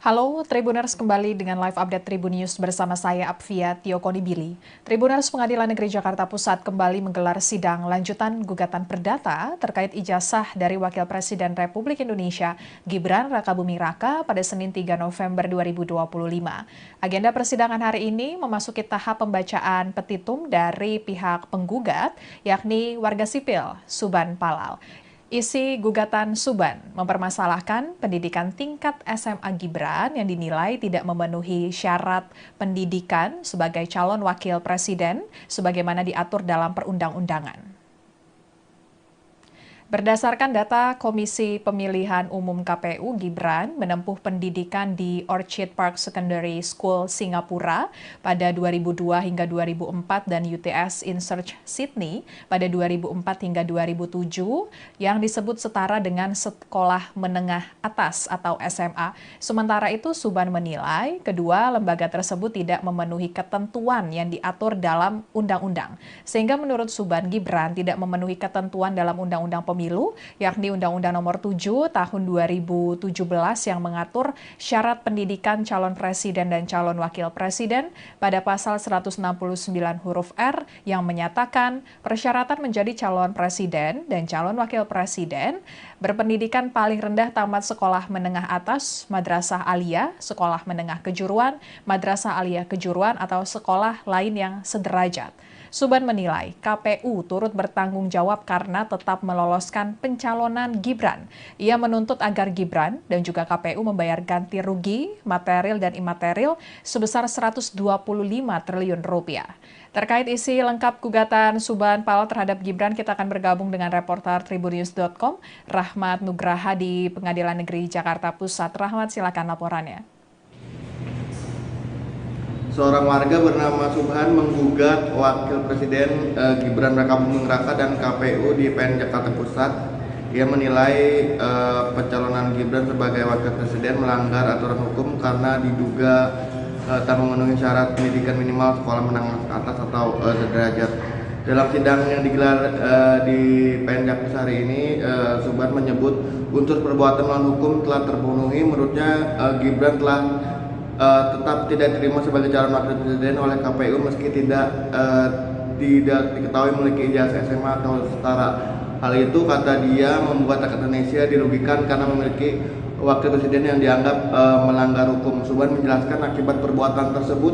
Halo, Tribuners kembali dengan live update Tribun News bersama saya Apvia Tiokonibili. Tribuners Pengadilan Negeri Jakarta Pusat kembali menggelar sidang lanjutan gugatan perdata terkait ijazah dari Wakil Presiden Republik Indonesia Gibran Rakabuming Raka pada Senin 3 November 2025. Agenda persidangan hari ini memasuki tahap pembacaan petitum dari pihak penggugat, yakni warga sipil Suban Palal. Isi gugatan Suban mempermasalahkan pendidikan tingkat SMA Gibran yang dinilai tidak memenuhi syarat pendidikan sebagai calon wakil presiden sebagaimana diatur dalam perundang-undangan. Berdasarkan data Komisi Pemilihan Umum KPU, Gibran menempuh pendidikan di Orchid Park Secondary School Singapura pada 2002 hingga 2004 dan UTS InSearch Sydney pada 2004 hingga 2007 yang disebut setara dengan sekolah menengah atas atau SMA. Sementara itu, Suban menilai kedua lembaga tersebut tidak memenuhi ketentuan yang diatur dalam undang-undang. Sehingga menurut Suban, Gibran tidak memenuhi ketentuan dalam Undang-Undang Pemilu, yakni Undang-Undang Nomor 7 Tahun 2017 yang mengatur syarat pendidikan calon presiden dan calon wakil presiden pada pasal 169 huruf R yang menyatakan persyaratan menjadi calon presiden dan calon wakil presiden berpendidikan paling rendah tamat sekolah menengah atas, madrasah aliyah, sekolah menengah kejuruan, madrasah aliyah kejuruan atau sekolah lain yang sederajat. Suban menilai KPU turut bertanggung jawab karena tetap meloloskan pencalonan Gibran. Ia menuntut agar Gibran dan juga KPU membayar ganti rugi material dan imaterial sebesar 125 triliun rupiah. Terkait isi lengkap gugatan Suban Palal terhadap Gibran, kita akan bergabung dengan reporter tribunnews.com, Rahmat Nugraha di Pengadilan Negeri Jakarta Pusat. Rahmat, silakan laporannya. Seorang warga bernama Subhan menggugat Wakil Presiden Gibran Rakabuming Raka dan KPU di PN Jakarta Pusat. Ia menilai pencalonan Gibran sebagai Wakil Presiden melanggar aturan hukum karena diduga tak memenuhi syarat pendidikan minimal sekolah menengah atas atau sederajat. Dalam sidang yang digelar di PN Jakarta hari ini, Subhan menyebut unsur perbuatan melawan hukum telah terpenuhi. Menurutnya Gibran telah tetap tidak diterima sebagai calon wakil presiden oleh KPU meski tidak diketahui memiliki ijazah SMA atau setara. Hal itu, kata dia, membuat rakyat Indonesia dirugikan karena memiliki wakil presiden yang dianggap melanggar hukum. Suban menjelaskan akibat perbuatan tersebut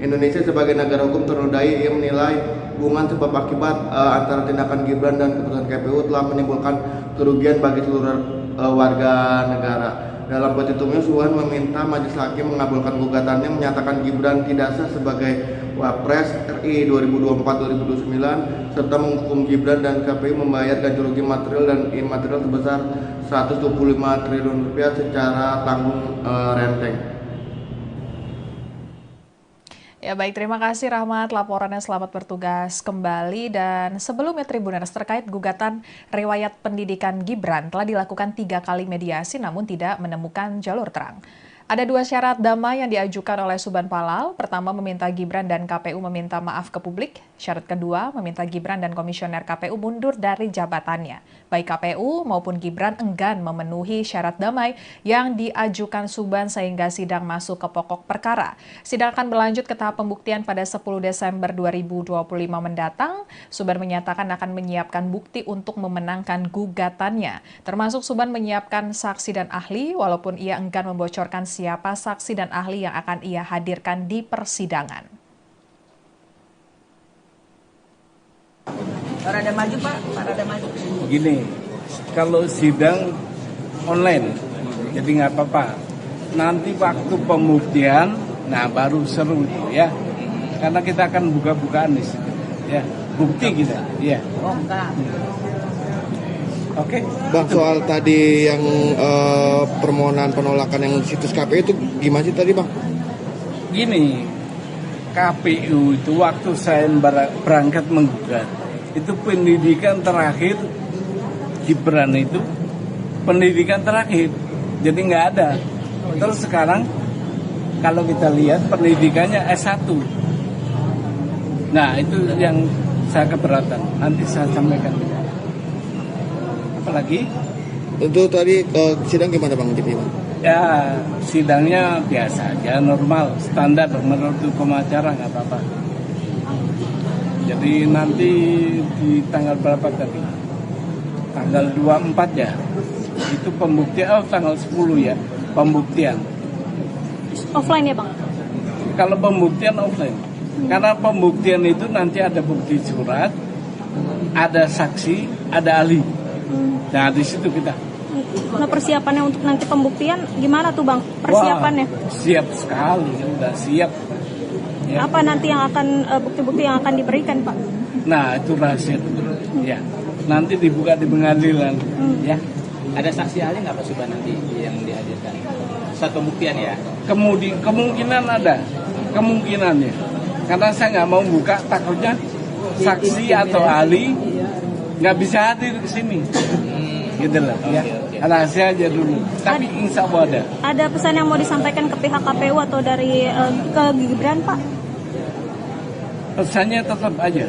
Indonesia sebagai negara hukum ternodai. Ia menilai hubungan sebab akibat antara tindakan Gibran dan keputusan KPU telah menimbulkan kerugian bagi seluruh warga negara. Dalam petitumnya, Suban meminta majelis hakim mengabulkan gugatannya, menyatakan Gibran tidak sah sebagai Wapres RI 2024-2029 serta menghukum Gibran dan KPU membayar ganti rugi material dan imaterial sebesar 125 triliun rupiah secara tanggung renteng. Ya baik, terima kasih Rahmat, laporannya. Selamat bertugas kembali. Dan sebelumnya Tribuners, terkait gugatan riwayat pendidikan Gibran telah dilakukan 3 kali mediasi namun tidak menemukan jalur terang. Ada 2 syarat damai yang diajukan oleh Suban Palal. Pertama, meminta Gibran dan KPU meminta maaf ke publik. Syarat kedua, meminta Gibran dan komisioner KPU mundur dari jabatannya. Baik KPU maupun Gibran enggan memenuhi syarat damai yang diajukan Suban sehingga sidang masuk ke pokok perkara. Sidang akan berlanjut ke tahap pembuktian pada 10 Desember 2025 mendatang. Suban menyatakan akan menyiapkan bukti untuk memenangkan gugatannya. Termasuk Suban menyiapkan saksi dan ahli walaupun ia enggan membocorkan siapa saksi dan ahli yang akan ia hadirkan di persidangan. Rada maju Pak, rada maju. Gini, kalau sidang online, jadi nggak apa-apa. Nanti waktu pembuktian, nah baru seru ya. Karena kita akan buka-bukaan di situ, ya. Bukti kita, ya. Oh enggak. Oke. Bang, soal tadi yang permohonan penolakan yang situs KPU itu gimana sih tadi Bang? Gini, KPU itu waktu saya berangkat menggugat, itu pendidikan terakhir Gibran itu pendidikan terakhir, jadi nggak ada. Terus sekarang kalau kita lihat pendidikannya S1. Nah itu yang saya keberatan, nanti saya sampaikan. Apalagi Itu tadi sidang gimana Bang? Ya, sidangnya biasa aja, normal, standar menurut hukum acara, nggak apa-apa. Jadi nanti di tanggal berapa tadi? Tanggal 24 ya. Itu pembuktian, tanggal 10 ya, pembuktian. Offline ya Bang? Kalau pembuktian offline. Karena pembuktian itu nanti ada bukti surat, ada saksi, ada ahli. Nah, di situ kita. Nah, persiapannya untuk nanti pembuktian gimana tuh Bang? Persiapannya? Wah, siap sekali, udah siap. Ya. Apa nanti yang akan bukti-bukti yang akan diberikan Pak? Nah, itu rahasia dulu. Ya. Nanti dibuka di pengadilan. Ya. Ada saksi ahli nggak Pak Subhan nanti yang dihadirkan? Saat pembuktian ya? Kemungkinan ada, kemungkinannya. Karena saya nggak mau buka, takutnya saksi atau ahli nggak bisa hadir ke sini. Gitu lah. Ya. Rahasia aja dulu. Tapi insya Allah ada. Ada pesan yang mau disampaikan ke pihak KPU atau dari ke Gibran Pak? Pesannya tetap aja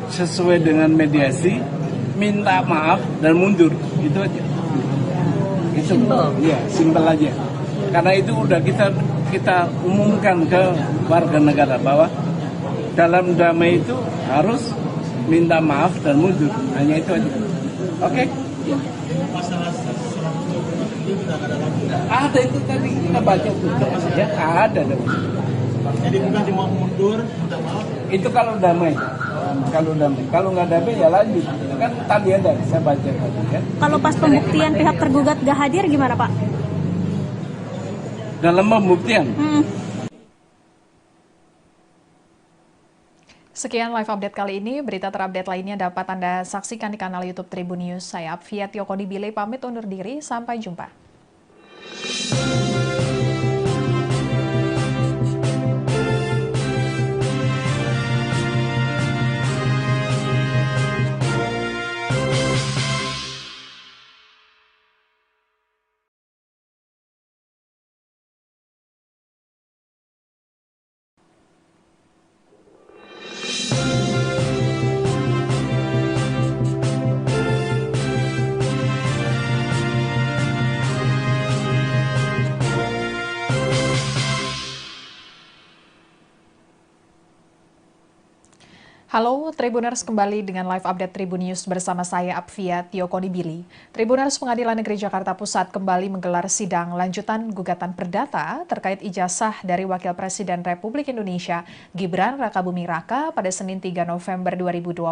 sesuai dengan mediasi, minta maaf dan mundur, itu aja. Itu ya, simpel aja. Karena itu udah kita umumkan ke warga negara bahwa dalam damai itu harus minta maaf dan mundur, hanya itu aja. Oke? Ada itu tadi kita baca ya, ada. Jadi bukan cuma mundur, minta maaf. Itu kalau damai. Kalau nggak damai ya lanjut. Kan tadi ada, saya baca tadi ya. Kalau pas pembuktian pihak tergugat gak hadir gimana Pak? Dalam pembuktian. Sekian live update kali ini. Berita terupdate lainnya dapat Anda saksikan di kanal YouTube Tribun News. Saya Apvia Tiokodibile pamit undur diri. Sampai jumpa. Halo Tribuners, kembali dengan live update Tribun News bersama saya Apvia Tiokodibili. Tribuners, Pengadilan Negeri Jakarta Pusat kembali menggelar sidang lanjutan gugatan perdata terkait ijazah dari Wakil Presiden Republik Indonesia Gibran Rakabuming Raka pada Senin 3 November 2025.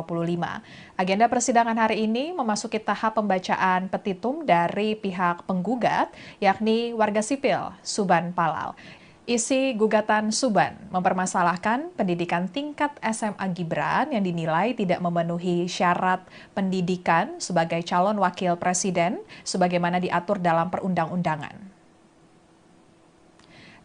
Agenda persidangan hari ini memasuki tahap pembacaan petitum dari pihak penggugat, yakni warga sipil Suban Palal. Isi gugatan Suban mempermasalahkan pendidikan tingkat SMA Gibran yang dinilai tidak memenuhi syarat pendidikan sebagai calon wakil presiden sebagaimana diatur dalam perundang-undangan.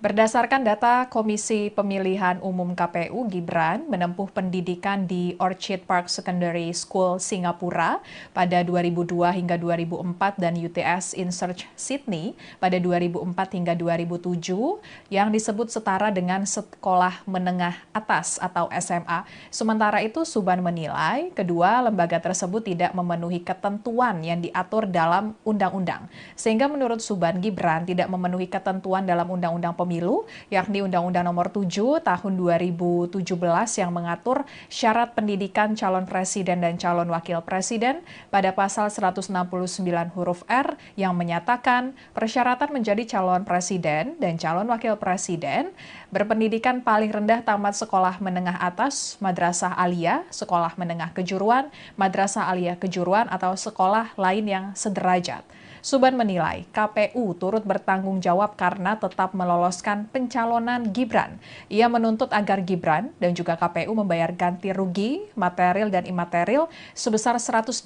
Berdasarkan data Komisi Pemilihan Umum KPU, Gibran menempuh pendidikan di Orchid Park Secondary School Singapura pada 2002 hingga 2004 dan UTS InSearch Sydney pada 2004 hingga 2007 yang disebut setara dengan sekolah menengah atas atau SMA. Sementara itu, Suban menilai kedua lembaga tersebut tidak memenuhi ketentuan yang diatur dalam undang-undang. Sehingga menurut Suban, Gibran tidak memenuhi ketentuan dalam Undang-Undang Pemilu, yakni Undang-Undang Nomor 7 Tahun 2017 yang mengatur syarat pendidikan calon presiden dan calon wakil presiden pada pasal 169 huruf R yang menyatakan persyaratan menjadi calon presiden dan calon wakil presiden berpendidikan paling rendah tamat sekolah menengah atas, madrasah aliyah, sekolah menengah kejuruan, madrasah aliyah kejuruan atau sekolah lain yang sederajat. Suban menilai KPU turut bertanggung jawab karena tetap meloloskan pencalonan Gibran. Ia menuntut agar Gibran dan juga KPU membayar ganti rugi material dan imaterial sebesar 125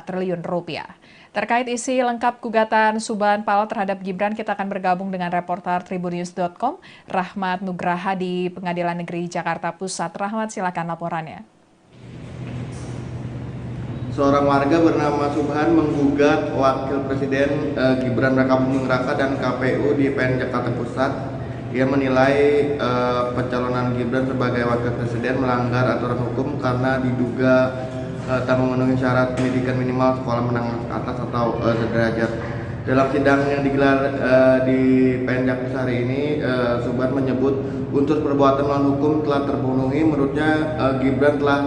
triliun rupiah. Terkait isi lengkap gugatan Suban Palal terhadap Gibran, kita akan bergabung dengan reporter tribunnews.com, Rahmat Nugraha di Pengadilan Negeri Jakarta Pusat. Rahmat, silakan laporannya. Seorang warga bernama Subhan menggugat Wakil Presiden Gibran Rakabuming Raka dan KPU di PN Jakarta Pusat. Ia menilai pencalonan Gibran sebagai Wakil Presiden melanggar aturan hukum karena diduga tak memenuhi syarat pendidikan minimal sekolah menengah atas atau sederajat. Dalam sidang yang digelar di PN Jakarta hari ini, Subhan menyebut unsur perbuatan melawan hukum telah terpenuhi. Menurutnya Gibran telah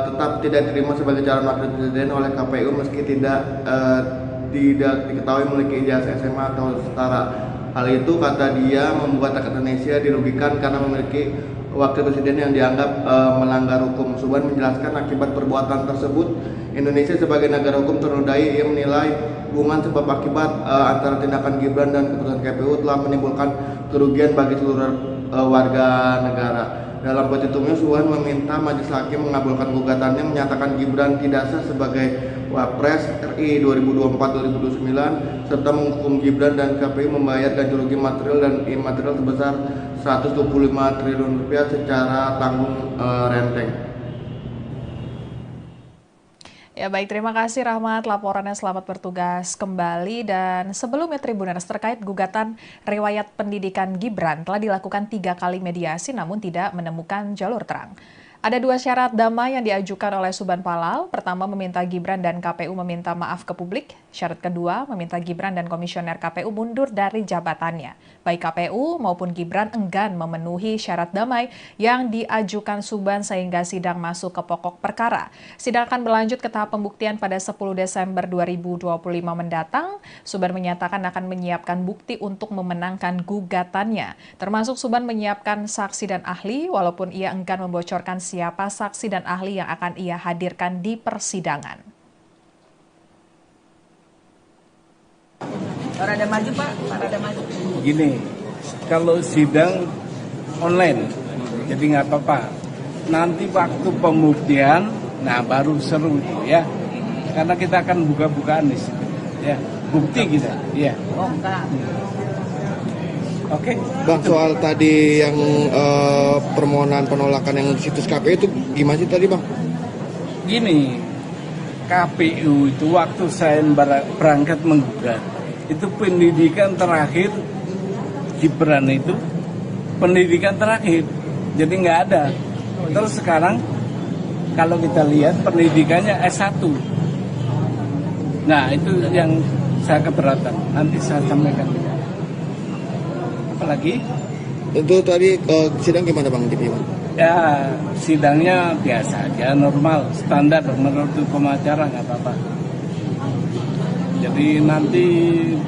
tetap tidak diterima sebagai calon wakil presiden oleh KPU meski tidak diketahui memiliki ijazah SMA atau setara. Hal itu, kata dia, membuat rakyat Indonesia dirugikan karena memiliki wakil presiden yang dianggap melanggar hukum. Subhan menjelaskan akibat perbuatan tersebut, Indonesia sebagai negara hukum ternodai. Ia menilai hubungan sebab akibat antara tindakan Gibran dan keputusan KPU telah menimbulkan kerugian bagi seluruh warga negara. Dalam petitumnya, Subhan meminta Majelis Hakim mengabulkan gugatannya, menyatakan Gibran tidak sah sebagai Wapres RI 2024-2029 serta menghukum Gibran dan KPU membayar ganti rugi material dan imaterial sebesar 125 triliun rupiah secara tanggung renteng. Ya baik, terima kasih Rahmat laporannya, selamat bertugas kembali. Dan sebelumnya Tribuners, terkait gugatan riwayat pendidikan Gibran telah dilakukan 3 kali mediasi namun tidak menemukan jalur terang. Ada 2 syarat damai yang diajukan oleh Subhan Palal. Pertama, meminta Gibran dan KPU meminta maaf ke publik. Syarat kedua, meminta Gibran dan komisioner KPU mundur dari jabatannya. Baik KPU maupun Gibran enggan memenuhi syarat damai yang diajukan Subhan sehingga sidang masuk ke pokok perkara. Sidang akan berlanjut ke tahap pembuktian pada 10 Desember 2025 mendatang. Subhan menyatakan akan menyiapkan bukti untuk memenangkan gugatannya. Termasuk Subhan menyiapkan saksi dan ahli walaupun ia enggan membocorkan siapa saksi dan ahli yang akan ia hadirkan di persidangan. Rada maju Pak, rada maju. Gini, kalau sidang online, jadi nggak apa-apa. Nanti waktu pembuktian, nah baru seru itu ya. Karena kita akan buka-bukaan di situ, ya. Bukti kita, ya. Oh enggak. Oke. Bang, soal tadi yang permohonan penolakan yang di situs KPU itu gimana sih tadi, Bang? Gini, KPU itu waktu saya berangkat menggugat, itu pendidikan terakhir Gibran itu pendidikan terakhir, jadi nggak ada. Terus sekarang kalau kita lihat pendidikannya S1. Nah itu yang saya keberatan, nanti saya sampaikan. Apalagi? Itu tadi sidang gimana, Bang? Ya sidangnya biasa aja, normal, standar menurut hukum acara, nggak apa-apa. Jadi nanti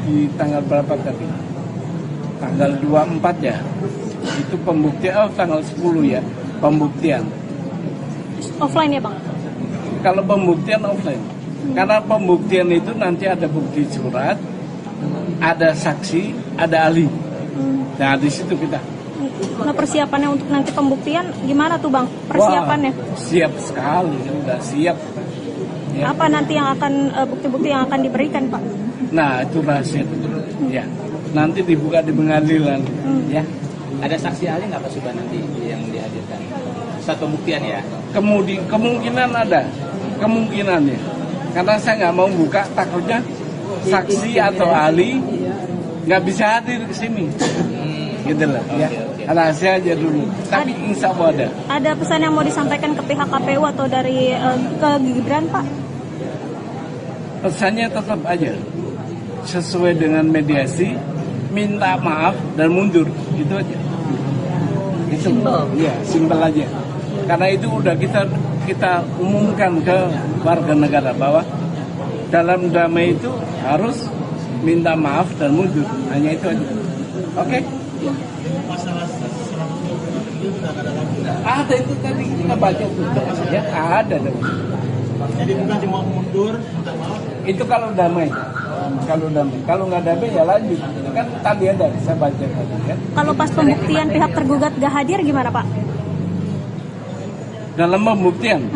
di tanggal berapa tadi? Tanggal 24 ya. Itu pembuktian, tanggal 10 ya, pembuktian. Offline ya Bang? Kalau pembuktian offline. Karena pembuktian itu nanti ada bukti surat, ada saksi, ada ahli. Nah di situ kita. Nah persiapannya untuk nanti pembuktian gimana tuh Bang? Persiapannya? Wah, siap sekali, udah siap. Ya. Apa nanti yang akan bukti-bukti yang akan diberikan Pak? Nah itu rahasia. Ya, nanti dibuka di pengadilan. Ya. Ada saksi ahli nggak Pak Subhan nanti yang dihadirkan? Saat pembuktian ya? Kemungkinan ada, kemungkinannya. Karena saya nggak mau buka, takutnya saksi atau ahli nggak bisa hadir ke sini. Gitu lah. Ya. Rahasia aja dulu. Tapi insya Allah ada. Ada pesan yang mau disampaikan ke pihak KPU atau dari ke Gibran Pak? Pesannya tetap aja sesuai dengan mediasi, minta maaf dan mundur, itu aja. Itu ya simpel aja. Karena itu udah kita umumkan ke warga negara bahwa dalam damai itu harus minta maaf dan mundur, hanya itu aja. Oke? Ada itu tadi kita baca ya ada. Jadi bukan cuma mundur, minta maaf. Itu kalau damai. Kalau nggak damai ya lanjut. Kan tadi ada, saya baca tadi ya. Kalau pas pembuktian pihak tergugat gak hadir gimana Pak? Dalam pembuktian.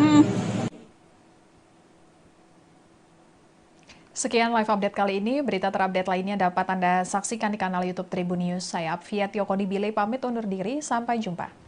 Sekian live update kali ini. Berita terupdate lainnya dapat Anda saksikan di kanal YouTube Tribun News. Saya Apvia Tiokondibile pamit undur diri. Sampai jumpa.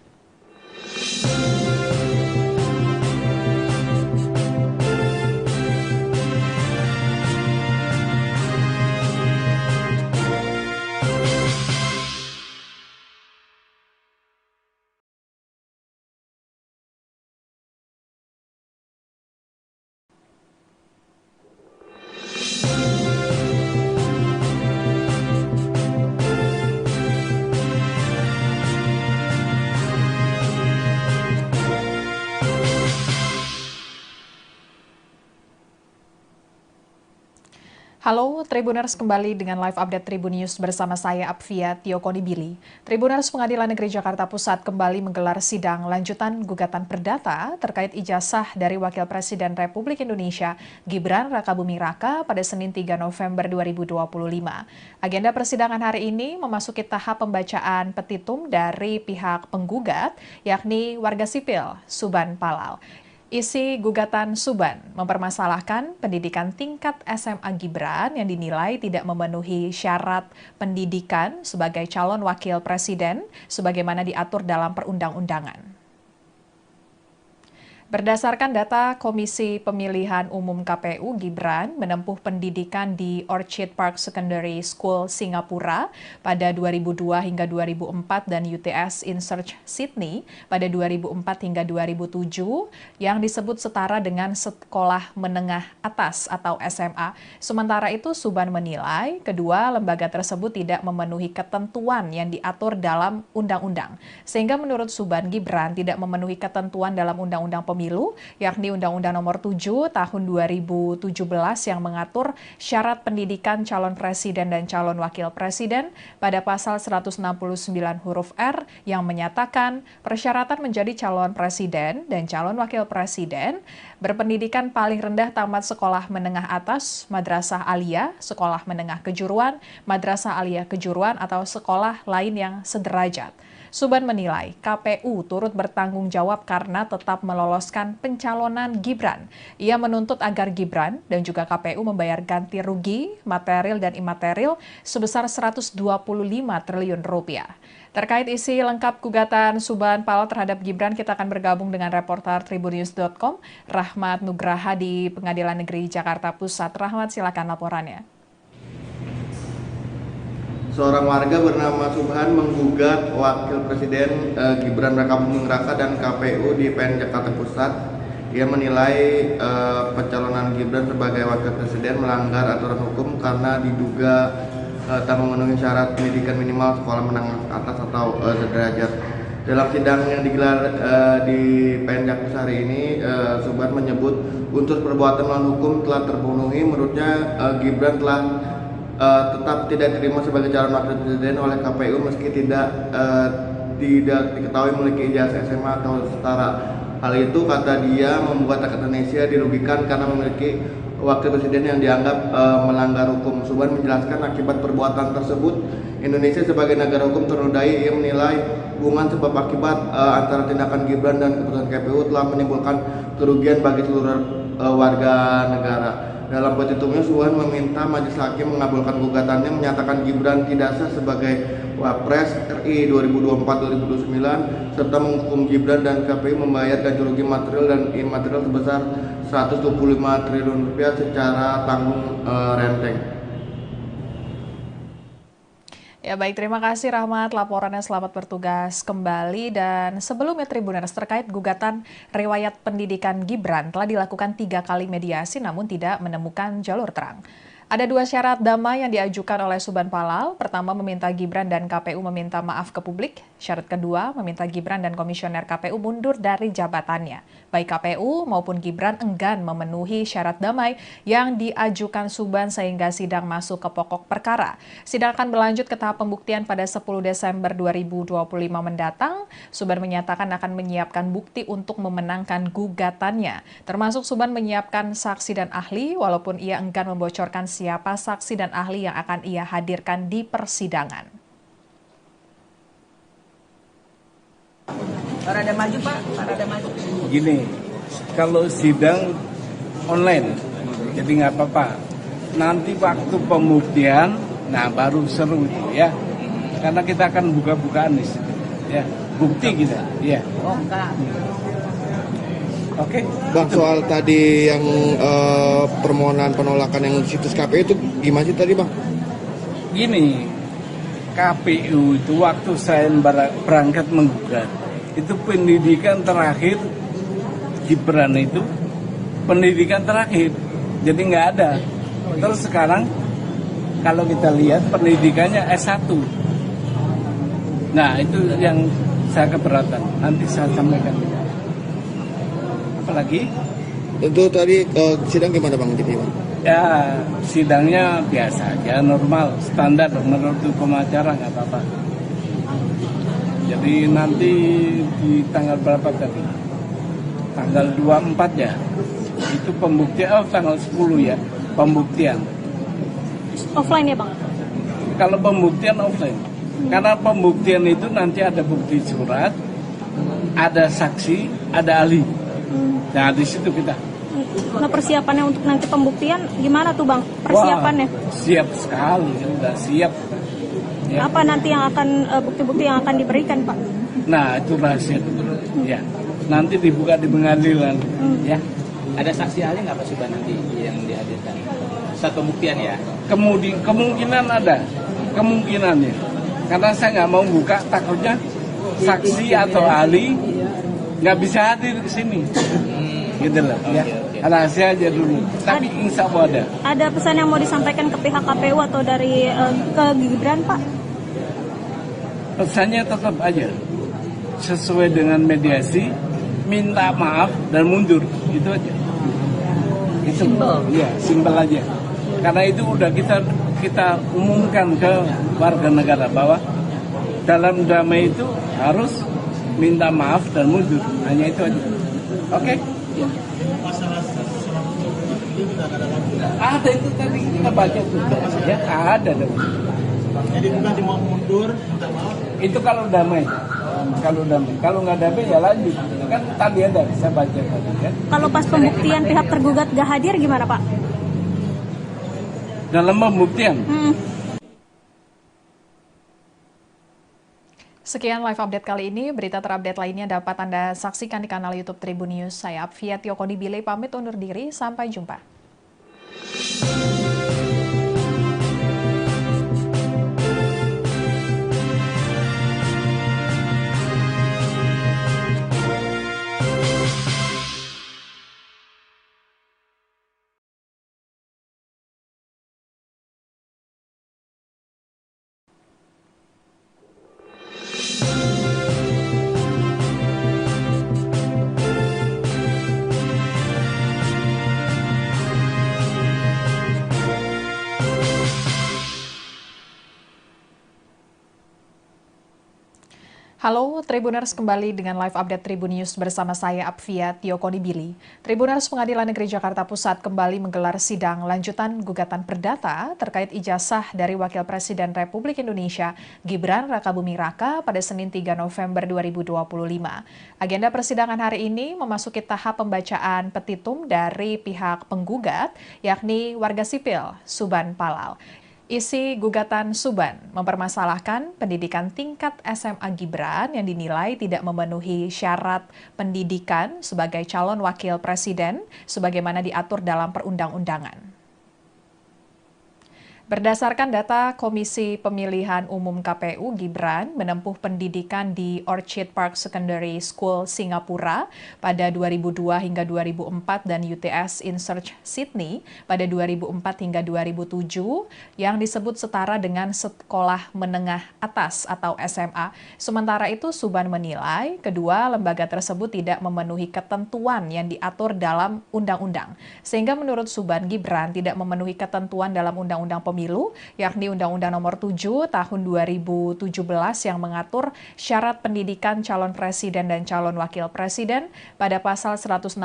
Halo Tribuners, kembali dengan live update Tribun News bersama saya Apvia Tiokonibili. Tribuners, Pengadilan Negeri Jakarta Pusat kembali menggelar sidang lanjutan gugatan perdata terkait ijazah dari Wakil Presiden Republik Indonesia Gibran Rakabuming Raka pada Senin 3 November 2025. Agenda persidangan hari ini memasuki tahap pembacaan petitum dari pihak penggugat, yakni warga sipil Suban Palal. Isi gugatan Suban mempermasalahkan pendidikan tingkat SMA Gibran yang dinilai tidak memenuhi syarat pendidikan sebagai calon wakil presiden sebagaimana diatur dalam perundang-undangan. Berdasarkan data Komisi Pemilihan Umum KPU, Gibran menempuh pendidikan di Orchid Park Secondary School Singapura pada 2002 hingga 2004 dan UTS InSearch Sydney pada 2004 hingga 2007 yang disebut setara dengan sekolah menengah atas atau SMA. Sementara itu, Suban menilai kedua lembaga tersebut tidak memenuhi ketentuan yang diatur dalam undang-undang. Sehingga menurut Suban, Gibran tidak memenuhi ketentuan dalam Undang-Undang Pemilu, yakni Undang-Undang Nomor 7 Tahun 2017 yang mengatur syarat pendidikan calon presiden dan calon wakil presiden pada pasal 169 huruf R yang menyatakan persyaratan menjadi calon presiden dan calon wakil presiden berpendidikan paling rendah tamat sekolah menengah atas, madrasah aliyah, sekolah menengah kejuruan, madrasah aliyah kejuruan atau sekolah lain yang sederajat. Suban menilai KPU turut bertanggung jawab karena tetap meloloskan pencalonan Gibran. Ia menuntut agar Gibran dan juga KPU membayar ganti rugi material dan imaterial sebesar 125 triliun rupiah. Terkait isi lengkap gugatan Suban Palal terhadap Gibran, kita akan bergabung dengan reporter tribunnews.com, Rahmat Nugraha di Pengadilan Negeri Jakarta Pusat. Rahmat, silakan laporannya. Seorang warga bernama Subhan menggugat Wakil Presiden Gibran Rakabuming Raka dan KPU di PN Jakarta Pusat. Ia menilai pencalonan Gibran sebagai Wakil Presiden melanggar aturan hukum karena diduga tak memenuhi syarat pendidikan minimal sekolah menengah atas atau sederajat. Dalam sidang yang digelar di PN Jakarta hari ini, Subhan menyebut unsur perbuatan melawan hukum telah terpenuhi. Menurutnya Gibran telah tetap tidak diterima sebagai calon wakil presiden oleh KPU meski tidak diketahui memiliki ijazah SMA atau setara. Hal itu, kata dia, membuat rakyat Indonesia dirugikan karena memiliki wakil presiden yang dianggap melanggar hukum. Suban menjelaskan akibat perbuatan tersebut Indonesia sebagai negara hukum ternodai. Ia menilai hubungan sebab akibat antara tindakan Gibran dan keputusan KPU telah menimbulkan kerugian bagi seluruh warga negara. Dalam petitumnya, Suban meminta Majelis Hakim mengabulkan gugatannya, menyatakan Gibran tidak sah sebagai Wapres RI 2024-2029 serta menghukum Gibran dan KPU membayar ganti rugi material dan imaterial sebesar 125 triliun rupiah secara tanggung renteng. Ya baik, terima kasih Rahmat, laporannya, selamat bertugas kembali. Dan sebelumnya Tribuners, terkait gugatan riwayat pendidikan Gibran telah dilakukan 3 kali mediasi namun tidak menemukan jalur terang. Ada 2 syarat damai yang diajukan oleh Suban Palal. Pertama, meminta Gibran dan KPU meminta maaf ke publik. Syarat kedua, meminta Gibran dan Komisioner KPU mundur dari jabatannya. Baik KPU maupun Gibran enggan memenuhi syarat damai yang diajukan Suban sehingga sidang masuk ke pokok perkara. Sidang akan berlanjut ke tahap pembuktian pada 10 Desember 2025 mendatang. Suban menyatakan akan menyiapkan bukti untuk memenangkan gugatannya. Termasuk Suban menyiapkan saksi dan ahli walaupun ia enggan membocorkan siapa saksi dan ahli yang akan ia hadirkan di persidangan. Rada maju Pak, rada maju. Gini, kalau sidang online, jadi nggak apa-apa. Nanti waktu pembuktian, nah baru seru itu ya. Karena kita akan buka-bukaan di situ, ya. Bukti kita, ya. Oh enggak. Oke. Bang, soal tadi yang permohonan penolakan yang di situs KPU itu gimana sih tadi, Bang? Gini, KPU itu waktu saya berangkat menggugat, itu pendidikan terakhir Gibran itu pendidikan terakhir, jadi nggak ada. Terus sekarang kalau kita lihat pendidikannya S1. Nah itu yang saya keberatan, nanti saya sampaikan. Apalagi? Itu tadi sidang gimana Bang? Jadi, Bang? Ya, sidangnya biasa aja, normal, standar menurut hukum acara, nggak apa-apa. Jadi nanti di tanggal berapa tadi? Tanggal 24 ya. Itu pembuktian, tanggal 10 ya, pembuktian. Offline ya Bang? Kalau pembuktian offline. Karena pembuktian itu nanti ada bukti surat, ada saksi, ada ahli. Nah, di situ kita. Nah, persiapannya untuk nanti pembuktian gimana tuh Bang? Persiapannya? Wah, siap sekali, sudah siap. Ya. Apa nanti yang akan bukti-bukti yang akan diberikan Pak? Nah, itu rahasia. Ya, nanti dibuka di pengadilan. Ya. Ada saksi ahli nggak Pak Subhan nanti yang dihadirkan? Saat pembuktian ya? Kemungkinan ada, kemungkinannya. Karena saya nggak mau buka, takutnya saksi atau ahli nggak bisa hadir ke sini. Gitu loh. Ya. Rahasia aja dulu. Tapi insya Allah ada. Ada pesan yang mau disampaikan ke pihak KPU atau dari ke Gibran Pak? Pesannya tetap aja sesuai dengan mediasi, minta maaf dan mundur, itu aja. Itu ya simpel aja. Karena itu udah kita umumkan ke warga negara bahwa dalam damai itu harus minta maaf dan mundur, hanya itu aja. Oke? Ya. Ada itu tadi kita baca tuh, ya ada dong. Jadi bukan cuma mundur, minta maaf. Itu kalau damai. Kalau nggak damai ya lanjut. Kan tadi ada saya baca tadi ya. Kalau pas pembuktian pihak tergugat gak hadir gimana Pak? Dalam pembuktian. Sekian live update kali ini. Berita terupdate lainnya dapat Anda saksikan di kanal YouTube Tribun News. Saya Apvia Tiokoni pamit undur diri. Sampai jumpa. Halo Tribuners, kembali dengan live update Tribun News bersama saya Apvia Tiokoni Billy. Tribuners, Pengadilan Negeri Jakarta Pusat kembali menggelar sidang lanjutan gugatan perdata terkait ijazah dari Wakil Presiden Republik Indonesia Gibran Rakabuming Raka pada Senin 3 November 2025. Agenda persidangan hari ini memasuki tahap pembacaan petitum dari pihak penggugat, yakni warga sipil Suban Palal. Isi gugatan Suban mempermasalahkan pendidikan tingkat SMA Gibran yang dinilai tidak memenuhi syarat pendidikan sebagai calon wakil presiden sebagaimana diatur dalam perundang-undangan. Berdasarkan data Komisi Pemilihan Umum KPU, Gibran menempuh pendidikan di Orchid Park Secondary School Singapura pada 2002 hingga 2004 dan UTS In Search Sydney pada 2004 hingga 2007 yang disebut setara dengan sekolah menengah atas atau SMA. Sementara itu, Suban menilai kedua lembaga tersebut tidak memenuhi ketentuan yang diatur dalam undang-undang. Sehingga menurut Suban, Gibran tidak memenuhi ketentuan dalam Undang-Undang Pemilu, yakni Undang-Undang Nomor 7 Tahun 2017 yang mengatur syarat pendidikan calon presiden dan calon wakil presiden pada pasal 169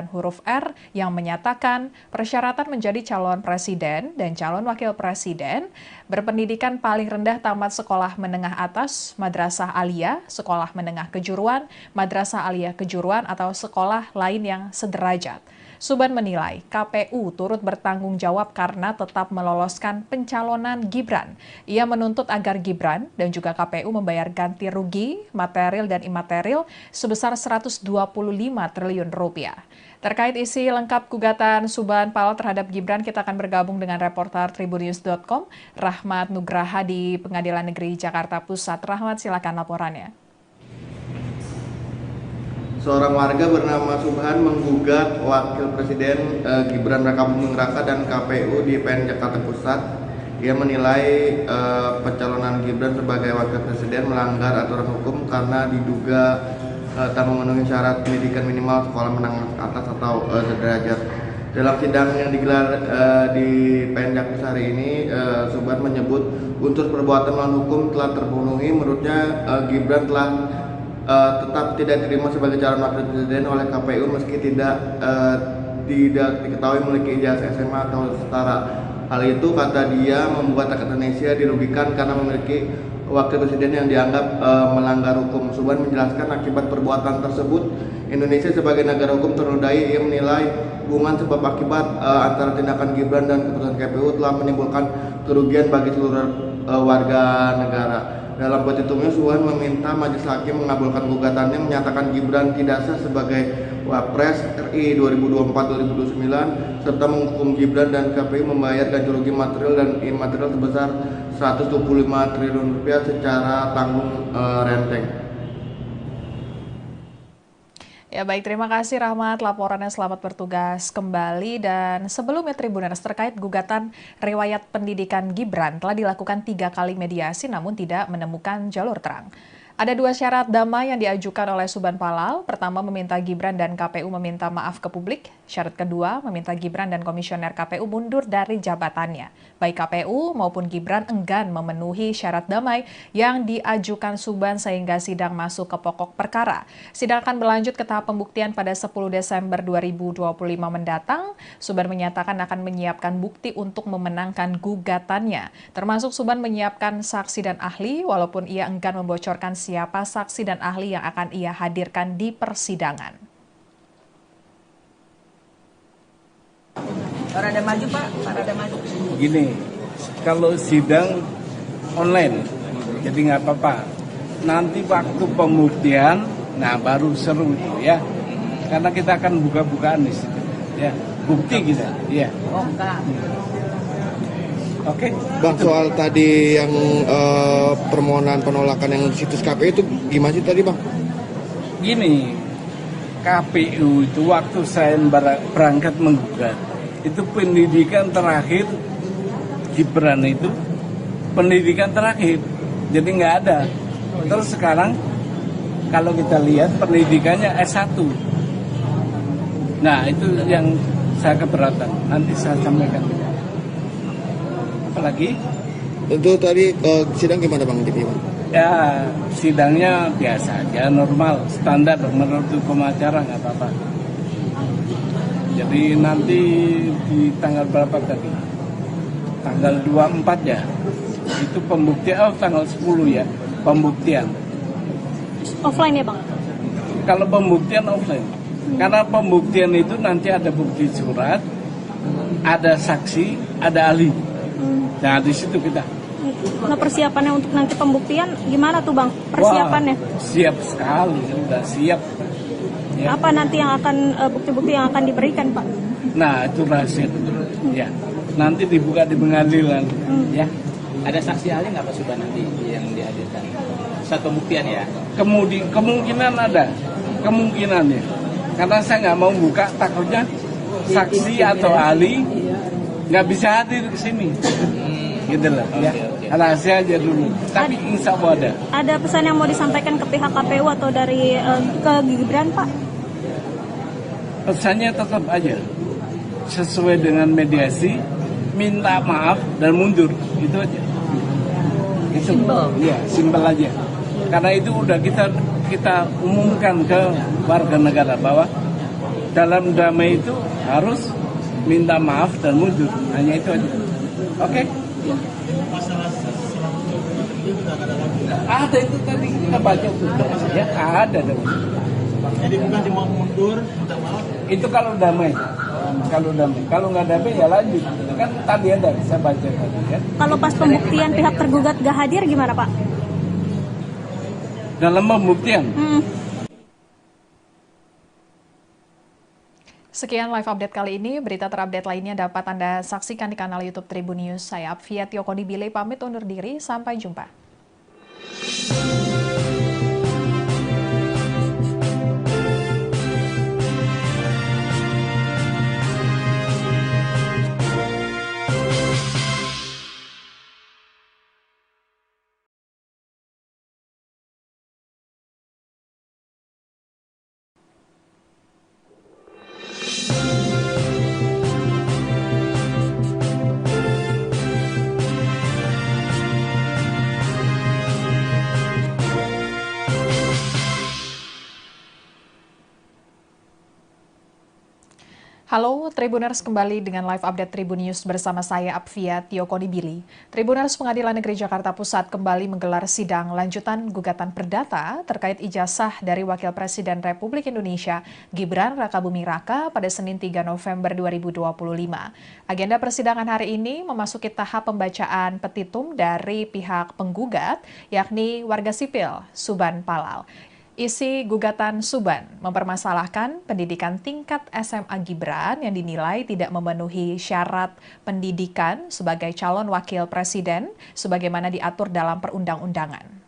huruf R yang menyatakan persyaratan menjadi calon presiden dan calon wakil presiden berpendidikan paling rendah tamat sekolah menengah atas, madrasah aliyah, sekolah menengah kejuruan, madrasah aliyah kejuruan atau sekolah lain yang sederajat. Suban menilai KPU turut bertanggung jawab karena tetap meloloskan pencalonan Gibran. Ia menuntut agar Gibran dan juga KPU membayar ganti rugi material dan imaterial sebesar 125 triliun rupiah. Terkait isi lengkap gugatan Suban Palal terhadap Gibran, kita akan bergabung dengan reporter tribunnews.com, Rahmat Nugraha di Pengadilan Negeri Jakarta Pusat. Rahmat, silakan laporannya. Seorang warga bernama Subhan menggugat Wakil Presiden Gibran Rakabuming Raka dan KPU di PN Jakarta Pusat. Ia menilai pencalonan Gibran sebagai Wakil Presiden melanggar aturan hukum karena diduga tak memenuhi syarat pendidikan minimal sekolah menengah atas atau sederajat. Dalam sidang yang digelar di PN Jakpus hari ini, Subhan menyebut unsur perbuatan melawan hukum telah terpenuhi. Menurutnya Gibran telah tetap tidak diterima sebagai calon wakil presiden oleh KPU meski tidak diketahui memiliki ijazah SMA atau setara. Hal itu, kata dia, membuat rakyat Indonesia dirugikan karena memiliki wakil presiden yang dianggap melanggar hukum. Subhan menjelaskan akibat perbuatan tersebut, Indonesia sebagai negara hukum ternodai. Ia menilai hubungan sebab akibat antara tindakan Gibran dan keputusan KPU telah menimbulkan kerugian bagi seluruh warga negara. Dalam petitumnya, Subhan meminta majelis hakim mengabulkan gugatannya, menyatakan Gibran tidak sah sebagai Wapres RI 2024-2029 serta menghukum Gibran dan KPU membayar ganti rugi material dan imaterial sebesar 125 triliun rupiah secara tanggung renteng. Ya baik, terima kasih Rahmat laporannya, selamat bertugas kembali. Dan sebelumnya Tribuners, terkait gugatan riwayat pendidikan Gibran telah dilakukan 3 kali mediasi namun tidak menemukan jalur terang. Ada 2 syarat damai yang diajukan oleh Subhan Palal. Pertama, meminta Gibran dan KPU meminta maaf ke publik. Syarat kedua, meminta Gibran dan komisioner KPU mundur dari jabatannya. Baik KPU maupun Gibran enggan memenuhi syarat damai yang diajukan Subhan sehingga sidang masuk ke pokok perkara. Sidang akan berlanjut ke tahap pembuktian pada 10 Desember 2025 mendatang. Subhan menyatakan akan menyiapkan bukti untuk memenangkan gugatannya. Termasuk Subhan menyiapkan saksi dan ahli walaupun ia enggan membocorkan siapa saksi dan ahli yang akan ia hadirkan di persidangan. Parada maju Pak, parada maju. Gini, kalau sidang online, jadi nggak apa-apa. Nanti waktu pembuktian, nah baru seru itu ya. Karena kita akan buka-bukaan di situ, ya. Bukti kita, ya. Oh enggak. Oke. Bang, soal tadi yang permohonan penolakan yang di situs KPU itu gimana sih tadi, Bang? Gini, KPU itu waktu saya berangkat menggugat, itu pendidikan terakhir Gibran itu pendidikan terakhir, jadi nggak ada. Terus sekarang kalau kita lihat pendidikannya S1. Nah itu yang saya keberatan, nanti saya sampaikan. Apalagi? Itu tadi sidang gimana, Bang? Jadi, Bang? Ya sidangnya biasa aja, normal, standar menurut hukum acara, nggak apa-apa. Jadi nanti di tanggal berapa tadi? Tanggal 24 ya. Itu pembuktian, tanggal 10 ya, pembuktian. Offline ya Bang? Kalau pembuktian offline. Karena pembuktian itu nanti ada bukti surat, ada saksi, ada ahli. Nah di situ kita. Nah persiapannya untuk nanti pembuktian gimana tuh Bang? Persiapannya? Wah, siap sekali, udah siap. Ya. Apa nanti yang akan bukti-bukti yang akan diberikan Pak? Nah itu rahasia. Ya, nanti dibuka di pengadilan. Ya. Ada saksi ahli nggak Pak Subhan nanti yang dihadirkan? Saat pembuktian ya? Kemungkinan ada, kemungkinannya. Karena saya nggak mau buka, takutnya saksi atau ahli nggak bisa hadir ke sini. Gitu lah. Ya. Rahasia aja dulu. Tapi insya Allah ada. Ada pesan yang mau disampaikan ke pihak KPU atau dari ke Gibran Pak? Pesannya tetap aja sesuai dengan mediasi, minta maaf dan mundur, itu aja. Itu ya simpel aja. Karena itu udah kita umumkan ke warga negara bahwa dalam damai itu harus minta maaf dan mundur, hanya itu aja. Oke? Ada itu tadi kita baca tuh, ya ada dong. Jadi bukan cuma mundur, minta maaf. Itu kalau damai. Kalau nggak damai ya lanjut. Kan tadi ada saya baca tadi ya. Kalau pas pembuktian pihak tergugat gak hadir gimana Pak? Dalam pembuktian. Sekian live update kali ini. Berita terupdate lainnya dapat Anda saksikan di kanal YouTube Tribun News. Saya Apvia Tiokoni Bile pamit undur diri. Sampai jumpa. Halo Tribuners, kembali dengan live update Tribun News bersama saya Apvia Tiokonibili. Tribuners, Pengadilan Negeri Jakarta Pusat kembali menggelar sidang lanjutan gugatan perdata terkait ijazah dari Wakil Presiden Republik Indonesia Gibran Rakabuming Raka pada Senin 3 November 2025. Agenda persidangan hari ini memasuki tahap pembacaan petitum dari pihak penggugat, yakni warga sipil Suban Palal. Isi gugatan Suban mempermasalahkan pendidikan tingkat SMA Gibran yang dinilai tidak memenuhi syarat pendidikan sebagai calon wakil presiden sebagaimana diatur dalam perundang-undangan.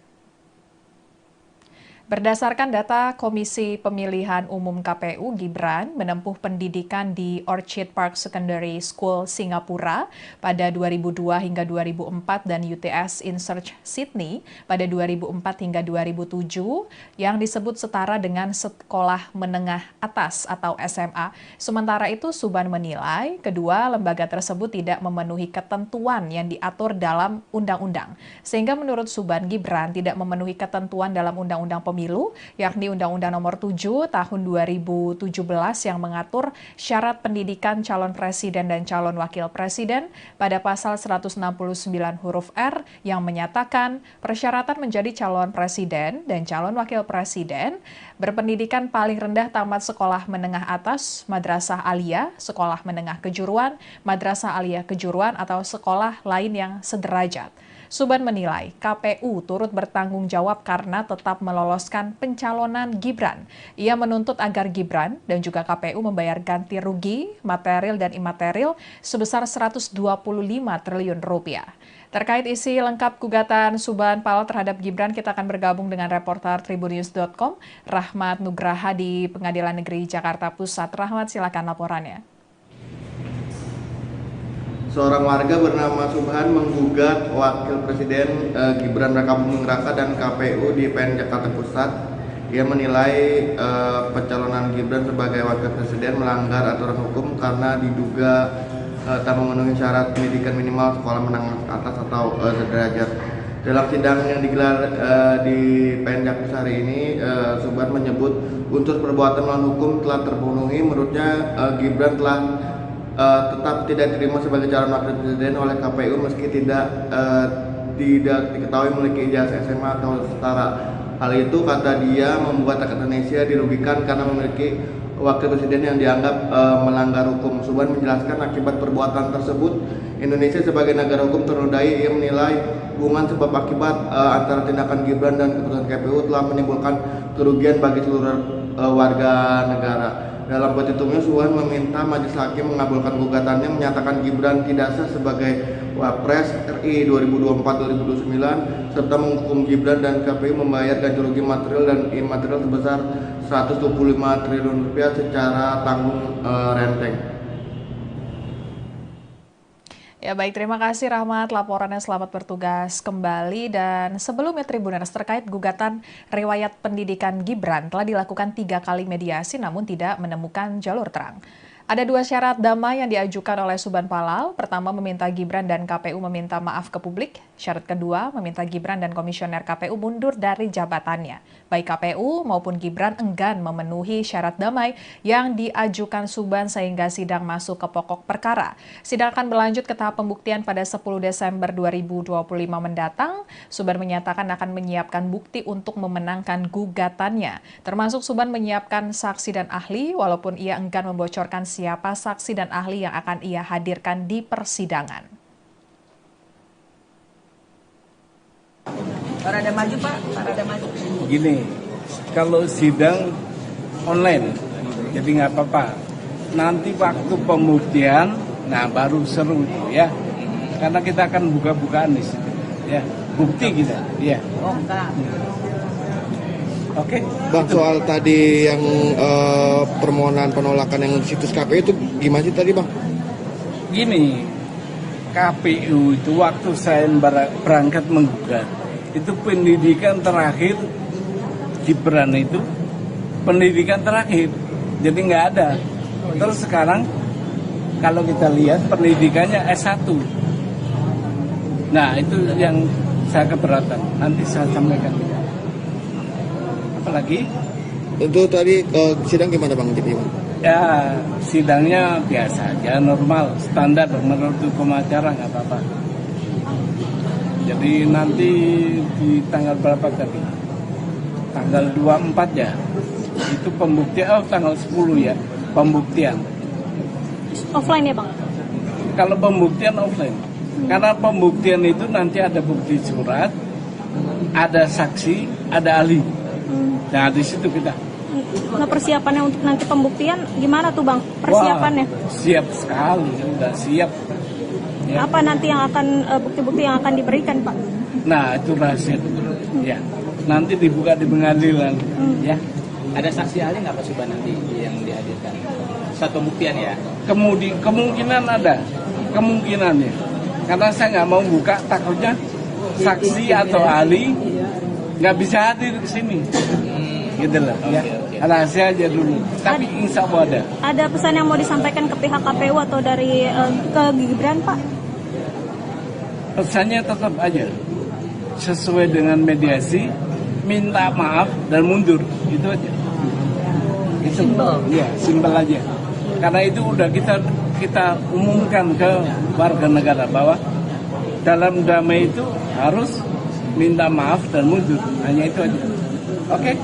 Berdasarkan data Komisi Pemilihan Umum KPU, Gibran menempuh pendidikan di Orchid Park Secondary School Singapura pada 2002 hingga 2004 dan UTS in Search Sydney pada 2004 hingga 2007 yang disebut setara dengan sekolah menengah atas atau SMA. Sementara itu, Suban menilai kedua lembaga tersebut tidak memenuhi ketentuan yang diatur dalam undang-undang. Sehingga menurut Suban, Gibran tidak memenuhi ketentuan dalam Undang-Undang Pemilu, yakni Undang-Undang Nomor 7 Tahun 2017 yang mengatur syarat pendidikan calon presiden dan calon wakil presiden pada pasal 169 huruf R yang menyatakan persyaratan menjadi calon presiden dan calon wakil presiden berpendidikan paling rendah tamat sekolah menengah atas, madrasah aliyah, sekolah menengah kejuruan, madrasah aliyah kejuruan atau sekolah lain yang sederajat. Suban menilai KPU turut bertanggung jawab karena tetap meloloskan pencalonan Gibran. Ia menuntut agar Gibran dan juga KPU membayar ganti rugi material dan imaterial sebesar 125 triliun rupiah. Terkait isi lengkap gugatan Suban Palal terhadap Gibran, kita akan bergabung dengan reporter tribunnews.com, Rahmat Nugraha di Pengadilan Negeri Jakarta Pusat. Rahmat, silakan laporannya. Seorang warga bernama Subhan menggugat Wakil Presiden Gibran Rakabuming Raka dan KPU di PN Jakarta Pusat. Ia menilai pencalonan Gibran sebagai Wakil Presiden melanggar aturan hukum karena diduga tak memenuhi syarat pendidikan minimal sekolah menengah atas atau sederajat. Dalam sidang yang digelar di PN Jakarta hari ini, Subhan menyebut unsur perbuatan melawan hukum telah terpenuhi. Menurutnya Gibran telah tetap tidak diterima sebagai calon wakil presiden oleh KPU meski tidak diketahui memiliki ijazah SMA atau setara. Hal itu, kata dia, membuat rakyat Indonesia dirugikan karena memiliki wakil presiden yang dianggap melanggar hukum. Suban menjelaskan akibat perbuatan tersebut, Indonesia sebagai negara hukum ternodai. Ia menilai hubungan sebab akibat antara tindakan Gibran dan keputusan KPU telah menimbulkan kerugian bagi seluruh warga negara. Dalam petitumnya, Suban meminta majelis hakim mengabulkan gugatannya, menyatakan Gibran tidak sah sebagai Wapres RI 2024-2029 serta menghukum Gibran dan KPU membayar ganti rugi material dan imaterial sebesar 125 triliun rupiah secara tanggung renteng. Ya baik, terima kasih Rahmat, laporannya. Selamat bertugas kembali. Dan sebelumnya Tribuners, terkait gugatan riwayat pendidikan Gibran telah dilakukan 3 kali mediasi namun tidak menemukan jalur terang. Ada 2 syarat damai yang diajukan oleh Suban Palal. Pertama, meminta Gibran dan KPU meminta maaf ke publik. Syarat kedua, meminta Gibran dan komisioner KPU mundur dari jabatannya. Baik KPU maupun Gibran enggan memenuhi syarat damai yang diajukan Suban sehingga sidang masuk ke pokok perkara. Sidang akan berlanjut ke tahap pembuktian pada 10 Desember 2025 mendatang. Suban menyatakan akan menyiapkan bukti untuk memenangkan gugatannya. Termasuk Suban menyiapkan saksi dan ahli walaupun ia enggan membocorkan siapa saksi dan ahli yang akan ia hadirkan di persidangan. Parada maju Pak, parada maju. Gini, kalau sidang online, jadi nggak apa-apa. Nanti waktu pembuktian, nah baru seru itu ya. Karena kita akan buka-bukaan di situ, ya. Bukti kita, ya. Oh enggak. Oke. Bang, soal tadi yang permohonan penolakan yang di situs KPU itu gimana sih tadi, Bang? Gini, KPU itu waktu saya berangkat menggugat, itu pendidikan terakhir Gibran itu pendidikan terakhir, jadi nggak ada. Terus sekarang kalau kita lihat pendidikannya S1. Nah itu yang saya keberatan, nanti saya sampaikan. Apalagi? Itu tadi sidang gimana Bang? Ya, sidangnya biasa aja, normal, standar menurut hukum acara, nggak apa-apa. Jadi nanti di tanggal berapa tadi? Tanggal 24 ya. Itu pembuktian, tanggal 10 ya, pembuktian. Offline ya Bang? Kalau pembuktian offline. Karena pembuktian itu nanti ada bukti surat, ada saksi, ada ahli. Nah, di situ kita. Nah, persiapannya untuk nanti pembuktian gimana tuh Bang? Persiapannya? Wah, siap sekali, udah siap. Ya. Apa nanti yang akan bukti-bukti yang akan diberikan Pak? Nah, itu rahasia. Ya, nanti dibuka di pengadilan. Ya. Ada saksi ahli nggak Pak Suban nanti yang dihadirkan? Satu pembuktian ya? Kemungkinan ada, kemungkinannya. Karena saya nggak mau buka, takutnya saksi atau ahli nggak bisa hadir ke sini. Gitu loh. Ya. Rahasia aja dulu. Tapi insya Allah ada. Ada pesan yang mau disampaikan ke pihak KPU atau dari ke Gibran Pak? Pesannya tetap aja sesuai dengan mediasi, minta maaf dan mundur, itu aja. Itu ya, simpel aja. Karena itu udah kita umumkan ke warga negara bahwa dalam damai itu harus minta maaf dan mundur, hanya itu aja. Oke?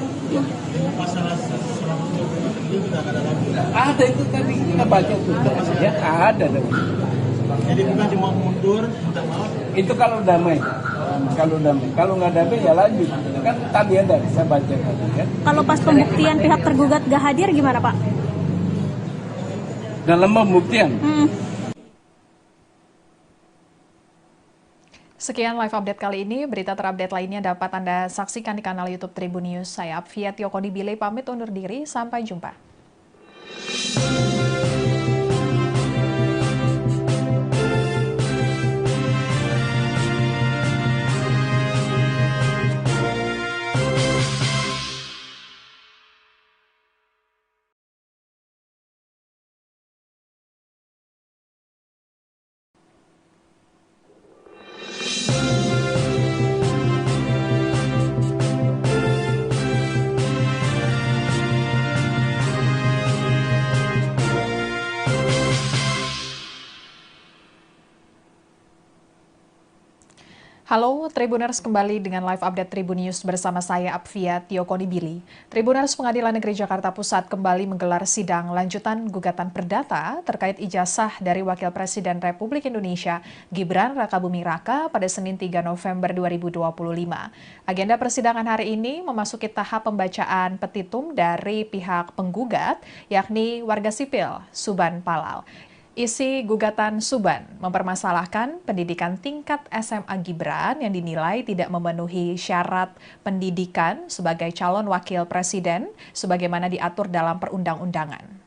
Masalah itu kita ada lagi. Ada itu tadi kita baca tuh, ya ada. Jadi bukan cuma mundur, minta maaf. Itu kalau damai. Kalau nggak damai ya lanjut. Kan tadi ada saya baca tadi kan. Kalau pas pembuktian pihak tergugat gak hadir gimana Pak? Dalam pembuktian. Sekian live update kali ini. Berita terupdate lainnya dapat Anda saksikan di kanal YouTube Tribun News. Saya Apvia Tiokoni pamit undur diri. Sampai jumpa. Halo Tribuners, kembali dengan live update Tribun News bersama saya Apvia Tiokoni. Tribuners, Pengadilan Negeri Jakarta Pusat kembali menggelar sidang lanjutan gugatan perdata terkait ijazah dari Wakil Presiden Republik Indonesia Gibran Rakabuming Raka pada Senin 3 November 2025. Agenda persidangan hari ini memasuki tahap pembacaan petitum dari pihak penggugat, yakni warga sipil Suban Palal. Isi gugatan Suban mempermasalahkan pendidikan tingkat SMA Gibran yang dinilai tidak memenuhi syarat pendidikan sebagai calon wakil presiden sebagaimana diatur dalam perundang-undangan.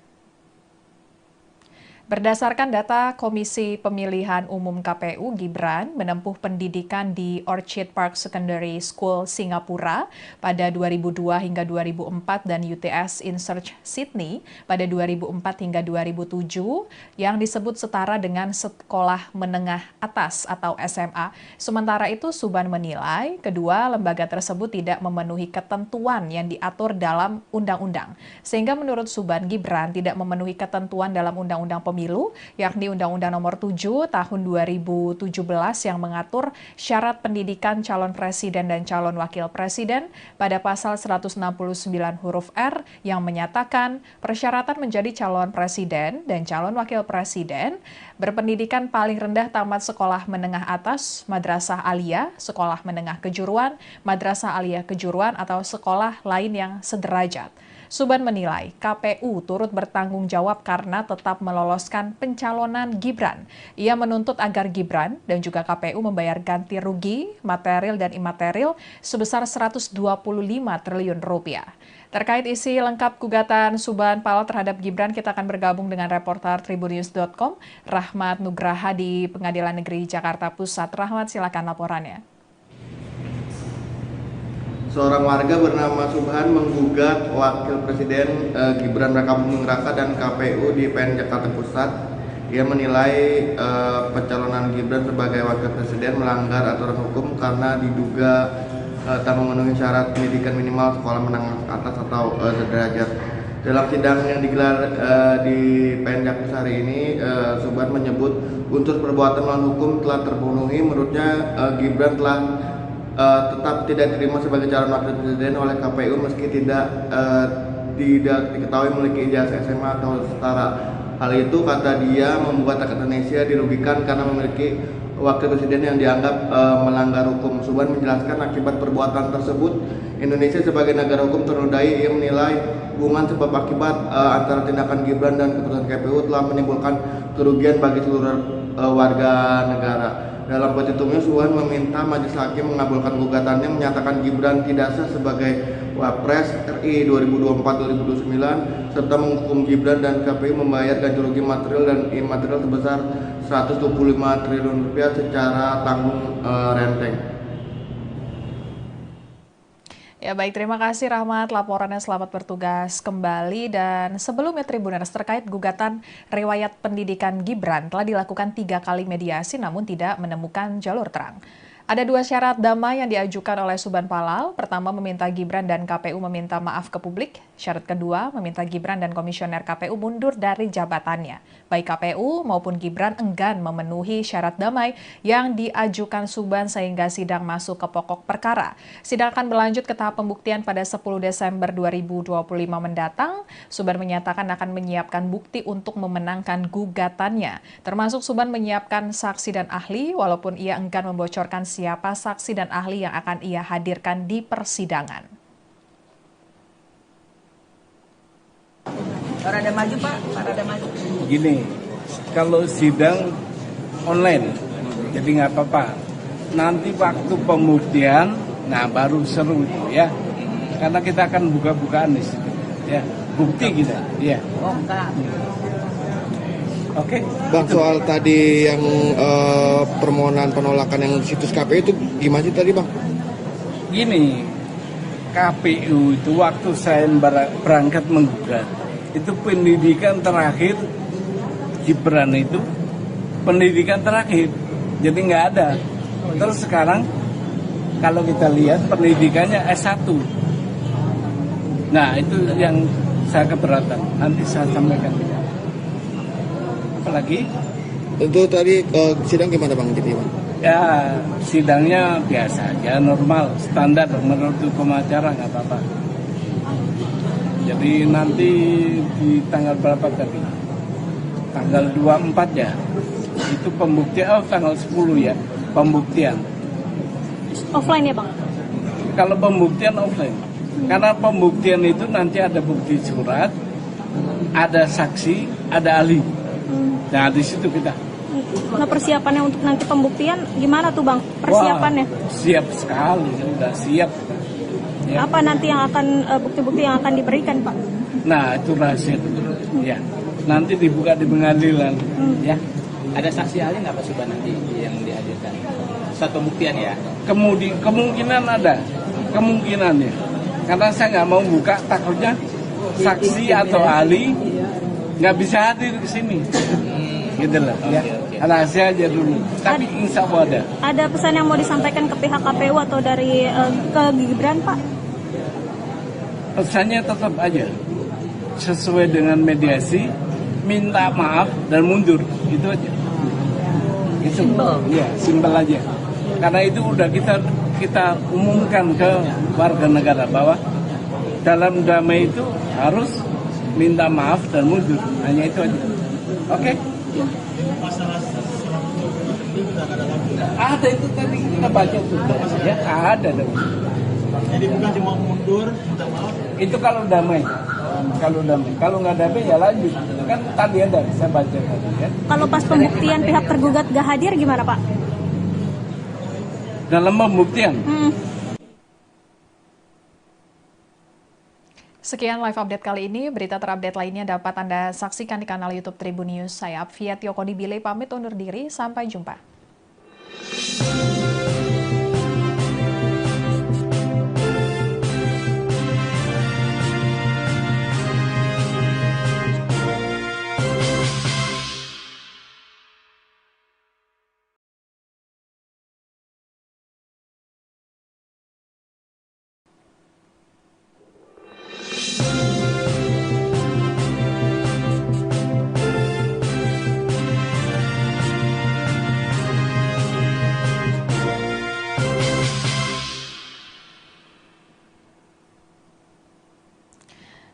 Berdasarkan data Komisi Pemilihan Umum KPU, Gibran menempuh pendidikan di Orchid Park Secondary School Singapura pada 2002 hingga 2004 dan UTS in Search Sydney pada 2004 hingga 2007 yang disebut setara dengan sekolah menengah atas atau SMA. Sementara itu, Suban menilai kedua lembaga tersebut tidak memenuhi ketentuan yang diatur dalam undang-undang. Sehingga menurut Suban, Gibran tidak memenuhi ketentuan dalam Undang-Undang Pemilu, yakni Undang-Undang Nomor 7 Tahun 2017 yang mengatur syarat pendidikan calon presiden dan calon wakil presiden pada pasal 169 huruf R yang menyatakan persyaratan menjadi calon presiden dan calon wakil presiden berpendidikan paling rendah tamat sekolah menengah atas, madrasah aliyah, sekolah menengah kejuruan, madrasah aliyah kejuruan atau sekolah lain yang sederajat. Suban menilai KPU turut bertanggung jawab karena tetap meloloskan pencalonan Gibran. Ia menuntut agar Gibran dan juga KPU membayar ganti rugi material dan imaterial sebesar 125 triliun rupiah. Terkait isi lengkap gugatan Suban Palal terhadap Gibran, kita akan bergabung dengan reporter tribunnews.com, Rahmat Nugraha di Pengadilan Negeri Jakarta Pusat. Rahmat, silakan laporannya. Seorang warga bernama Subhan menggugat Wakil Presiden Gibran Rakabuming Raka dan KPU di PN Jakarta Pusat. Ia menilai pencalonan Gibran sebagai Wakil Presiden melanggar aturan hukum karena diduga tak memenuhi syarat pendidikan minimal sekolah menengah atas atau sederajat. Dalam sidang yang digelar di PN Jakpus hari ini, Subhan menyebut unsur perbuatan melawan hukum telah terpenuhi. Menurutnya Gibran telah tetap tidak diterima sebagai calon wakil presiden oleh KPU meski tidak diketahui memiliki ijazah SMA atau setara. Hal itu, kata dia, membuat rakyat Indonesia dirugikan karena memiliki wakil presiden yang dianggap melanggar hukum. Subhan menjelaskan akibat perbuatan tersebut, Indonesia sebagai negara hukum ternodai. Ia menilai hubungan sebab akibat antara tindakan Gibran dan keputusan KPU telah menimbulkan kerugian bagi seluruh warga negara. Dalam petitumnya, Subhan meminta majelis hakim mengabulkan gugatannya, menyatakan Gibran tidak sah sebagai Wapres RI 2024-2029 serta menghukum Gibran dan KPU membayar ganti rugi material dan imaterial sebesar 125 triliun rupiah secara tanggung renteng. Ya baik, terima kasih Rahmat laporannya, selamat bertugas kembali. Dan sebelumnya Tribuners, terkait gugatan riwayat pendidikan Gibran telah dilakukan 3 kali mediasi namun tidak menemukan jalur terang. Ada 2 syarat damai yang diajukan oleh Subhan Palal. Pertama, meminta Gibran dan KPU meminta maaf ke publik. Syarat kedua, meminta Gibran dan komisioner KPU mundur dari jabatannya. Baik KPU maupun Gibran enggan memenuhi syarat damai yang diajukan Subhan sehingga sidang masuk ke pokok perkara. Sidang akan berlanjut ke tahap pembuktian pada 10 Desember 2025 mendatang. Subhan menyatakan akan menyiapkan bukti untuk memenangkan gugatannya. Termasuk Subhan menyiapkan saksi dan ahli walaupun ia enggan membocorkan siapa saksi dan ahli yang akan ia hadirkan di persidangan. Rada maju Pak, rada maju. Gini, kalau sidang online, jadi nggak apa-apa. Nanti waktu pembuktian, nah baru seru ya. Karena kita akan buka-bukaan di situ, ya. Bukti kita, ya. Oh enggak. Oke. Bang, soal tadi yang permohonan penolakan yang di situs KPU itu gimana sih tadi, Bang? Gini, KPU itu waktu saya berangkat menggugat, itu pendidikan terakhir Gibran itu pendidikan terakhir, jadi nggak ada. Terus sekarang kalau kita lihat pendidikannya S1. Nah itu yang saya keberatan, nanti saya sampaikan. Apalagi? Itu tadi sidang gimana, Bang? Gitu, Bang? Ya sidangnya biasa aja, normal, standar menurut hukum acara, nggak apa-apa. Jadi nanti di tanggal berapa tadi? Tanggal 24 ya. Itu pembuktian, tanggal 10 ya, pembuktian. Offline ya Bang? Kalau pembuktian offline. Karena pembuktian itu nanti ada bukti surat, ada saksi, ada ahli. Nah di situ kita. Nah persiapannya untuk nanti pembuktian gimana tuh Bang? Persiapannya? Wah, siap sekali, udah siap. Ya. Apa nanti yang akan bukti-bukti yang akan diberikan Pak? Nah itu rahasia dulu. Ya, nanti dibuka di pengadilan. Ya. Ada saksi ahli nggak Pak Subhan nanti yang dihadirkan? Saat pembuktian ya? Kemungkinan ada, kemungkinannya. Karena saya nggak mau buka, takutnya saksi atau ahli nggak bisa hadir ke sini. Gitu lah. Ya. Rahasia aja dulu. Tapi insya Allah ada. Ada pesan yang mau disampaikan ke pihak KPU atau dari ke Gibran Pak? Pesannya tetap aja sesuai dengan mediasi, minta maaf dan mundur, itu aja. Itu ya simpel aja. Karena itu udah kita umumkan ke warga negara bahwa dalam damai itu harus minta maaf dan mundur, hanya itu aja. Oke? Ada itu tadi kita baca tuh, ya ada dong. Jadi bukan cuma mundur, minta maaf. Itu kalau damai. Kalau nggak damai ya lanjut. Kan tadi ada saya baca tadi ya. Kalau pas pembuktian pihak tergugat gak hadir gimana Pak? Dalam pembuktian. Sekian live update kali ini. Berita terupdate lainnya dapat Anda saksikan di kanal YouTube Tribun News. Saya Apvia Tiokodi Bile pamit undur diri. Sampai jumpa.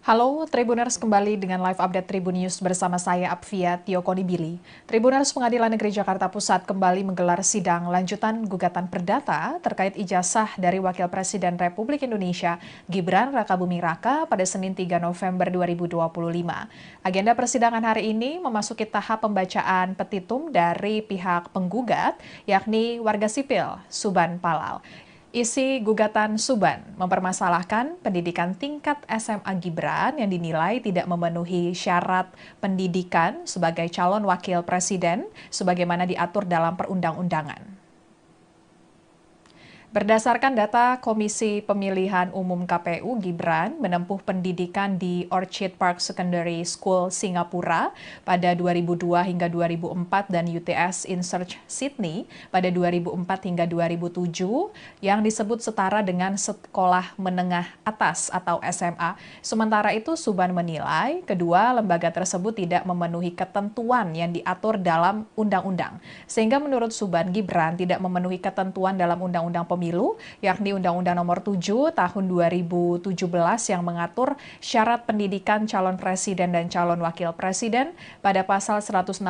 Halo Tribuners, kembali dengan live update Tribun News bersama saya Apvia Tiokonibili. Tribuners, Pengadilan Negeri Jakarta Pusat kembali menggelar sidang lanjutan gugatan perdata terkait ijazah dari Wakil Presiden Republik Indonesia Gibran Rakabuming Raka pada Senin 3 November 2025. Agenda persidangan hari ini memasuki tahap pembacaan petitum dari pihak penggugat, yakni warga sipil Suban Palal. Isi gugatan Suban mempermasalahkan pendidikan tingkat SMA Gibran yang dinilai tidak memenuhi syarat pendidikan sebagai calon wakil presiden sebagaimana diatur dalam perundang-undangan. Berdasarkan data Komisi Pemilihan Umum KPU, Gibran menempuh pendidikan di Orchid Park Secondary School Singapura pada 2002 hingga 2004 dan UTS InSearch Sydney pada 2004 hingga 2007 yang disebut setara dengan sekolah menengah atas atau SMA. Sementara itu, Suban menilai kedua lembaga tersebut tidak memenuhi ketentuan yang diatur dalam undang-undang. Sehingga menurut Suban, Gibran tidak memenuhi ketentuan dalam Undang-Undang Pemilu, yakni Undang-Undang Nomor 7 Tahun 2017 yang mengatur syarat pendidikan calon presiden dan calon wakil presiden pada pasal 169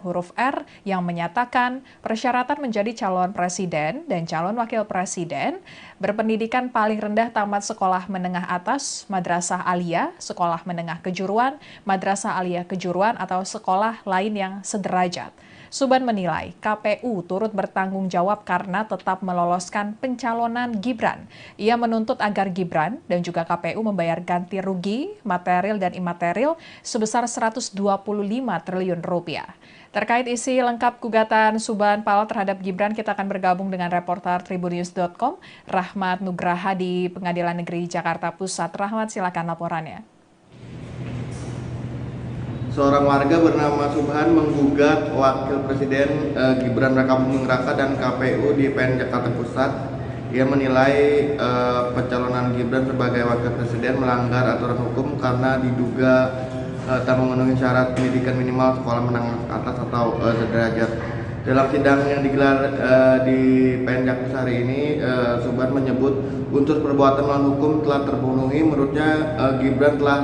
huruf R yang menyatakan persyaratan menjadi calon presiden dan calon wakil presiden berpendidikan paling rendah tamat sekolah menengah atas, madrasah aliyah, sekolah menengah kejuruan, madrasah aliyah kejuruan atau sekolah lain yang sederajat. Suban menilai KPU turut bertanggung jawab karena tetap meloloskan pencalonan Gibran. Ia menuntut agar Gibran dan juga KPU membayar ganti rugi material dan imaterial sebesar 125 triliun rupiah. Terkait isi lengkap gugatan Suban Palal terhadap Gibran, kita akan bergabung dengan reporter tribunnews.com, Rahmat Nugraha di Pengadilan Negeri Jakarta Pusat. Rahmat, silakan laporannya. Seorang warga bernama Subhan menggugat Wakil Presiden Gibran Rakabuming Raka dan KPU di PN Jakarta Pusat. Ia menilai pencalonan Gibran sebagai Wakil Presiden melanggar aturan hukum karena diduga tak memenuhi syarat pendidikan minimal sekolah menengah atas atau sederajat. Dalam sidang yang digelar di PN Jakarta hari ini, Subhan menyebut unsur perbuatan melawan hukum telah terpenuhi. Menurutnya Gibran telah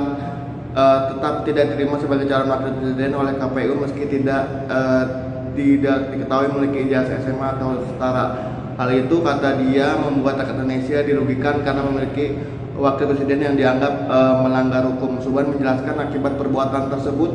tetap tidak diterima sebagai calon wakil presiden oleh KPU meski tidak diketahui memiliki ijazah SMA atau setara. Hal itu, kata dia, membuat rakyat Indonesia dirugikan karena memiliki wakil presiden yang dianggap melanggar hukum. Suban menjelaskan akibat perbuatan tersebut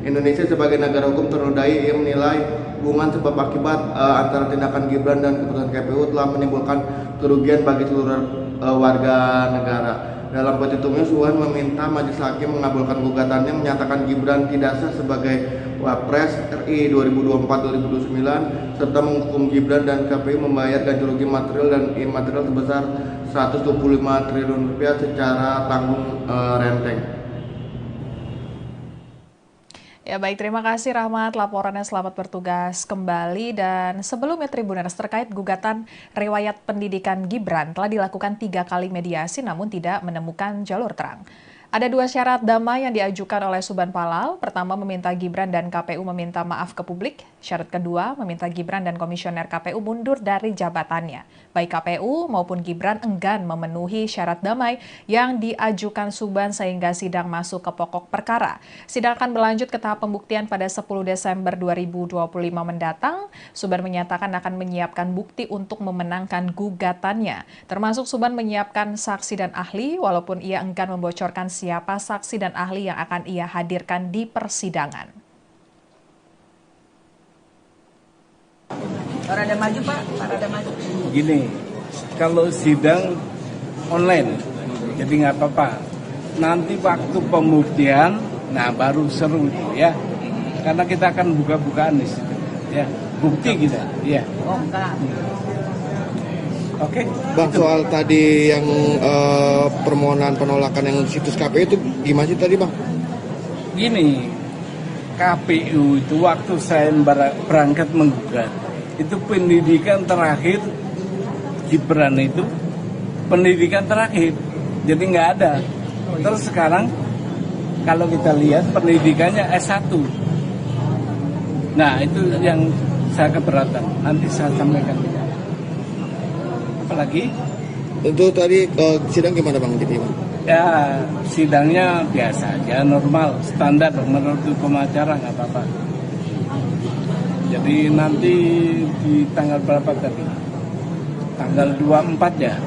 Indonesia sebagai negara hukum ternodai. Ia menilai hubungan sebab akibat antara tindakan Gibran dan keputusan KPU telah menimbulkan kerugian bagi seluruh warga negara. Dalam petitumnya, Suban meminta majelis hakim mengabulkan gugatannya, menyatakan Gibran tidak sah sebagai Wapres RI 2024-2029 serta menghukum Gibran dan KPU membayar ganti rugi material dan imaterial sebesar 125 triliun rupiah secara tanggung renteng. Ya baik, terima kasih Rahmat, laporannya, selamat bertugas kembali. Dan sebelumnya Tribuners, terkait gugatan riwayat pendidikan Gibran telah dilakukan 3 kali mediasi namun tidak menemukan jalur terang. Ada 2 syarat damai yang diajukan oleh Suban Palal. Pertama, meminta Gibran dan KPU meminta maaf ke publik. Syarat kedua, meminta Gibran dan komisioner KPU mundur dari jabatannya. Baik KPU maupun Gibran enggan memenuhi syarat damai yang diajukan Suban sehingga sidang masuk ke pokok perkara. Sidang akan berlanjut ke tahap pembuktian pada 10 Desember 2025 mendatang. Suban menyatakan akan menyiapkan bukti untuk memenangkan gugatannya. Termasuk Suban menyiapkan saksi dan ahli walaupun ia enggan membocorkan siapa saksi dan ahli yang akan ia hadirkan di persidangan. Rada maju Pak, rada maju. Gini, kalau sidang online, jadi nggak apa-apa. Nanti waktu pembuktian, nah baru seru ya. Karena kita akan buka-bukaan di situ, ya. Bukti kita, ya. Oh enggak. Oke, Bang, soal tadi yang permohonan penolakan yang situs KPU itu gimana sih tadi, Bang? Gini, KPU itu waktu saya berangkat menggugat, itu pendidikan terakhir Gibran itu pendidikan terakhir, jadi nggak ada. Terus sekarang kalau kita lihat pendidikannya S1. Nah itu yang saya keberatan, nanti saya sampaikan. Apalagi? Itu tadi sidang gimana Bang? Jadi, Bang? Ya, sidangnya biasa aja, normal, standar menurut hukum acara, nggak apa-apa. Jadi nanti di tanggal berapa tadi? Tanggal 24 ya.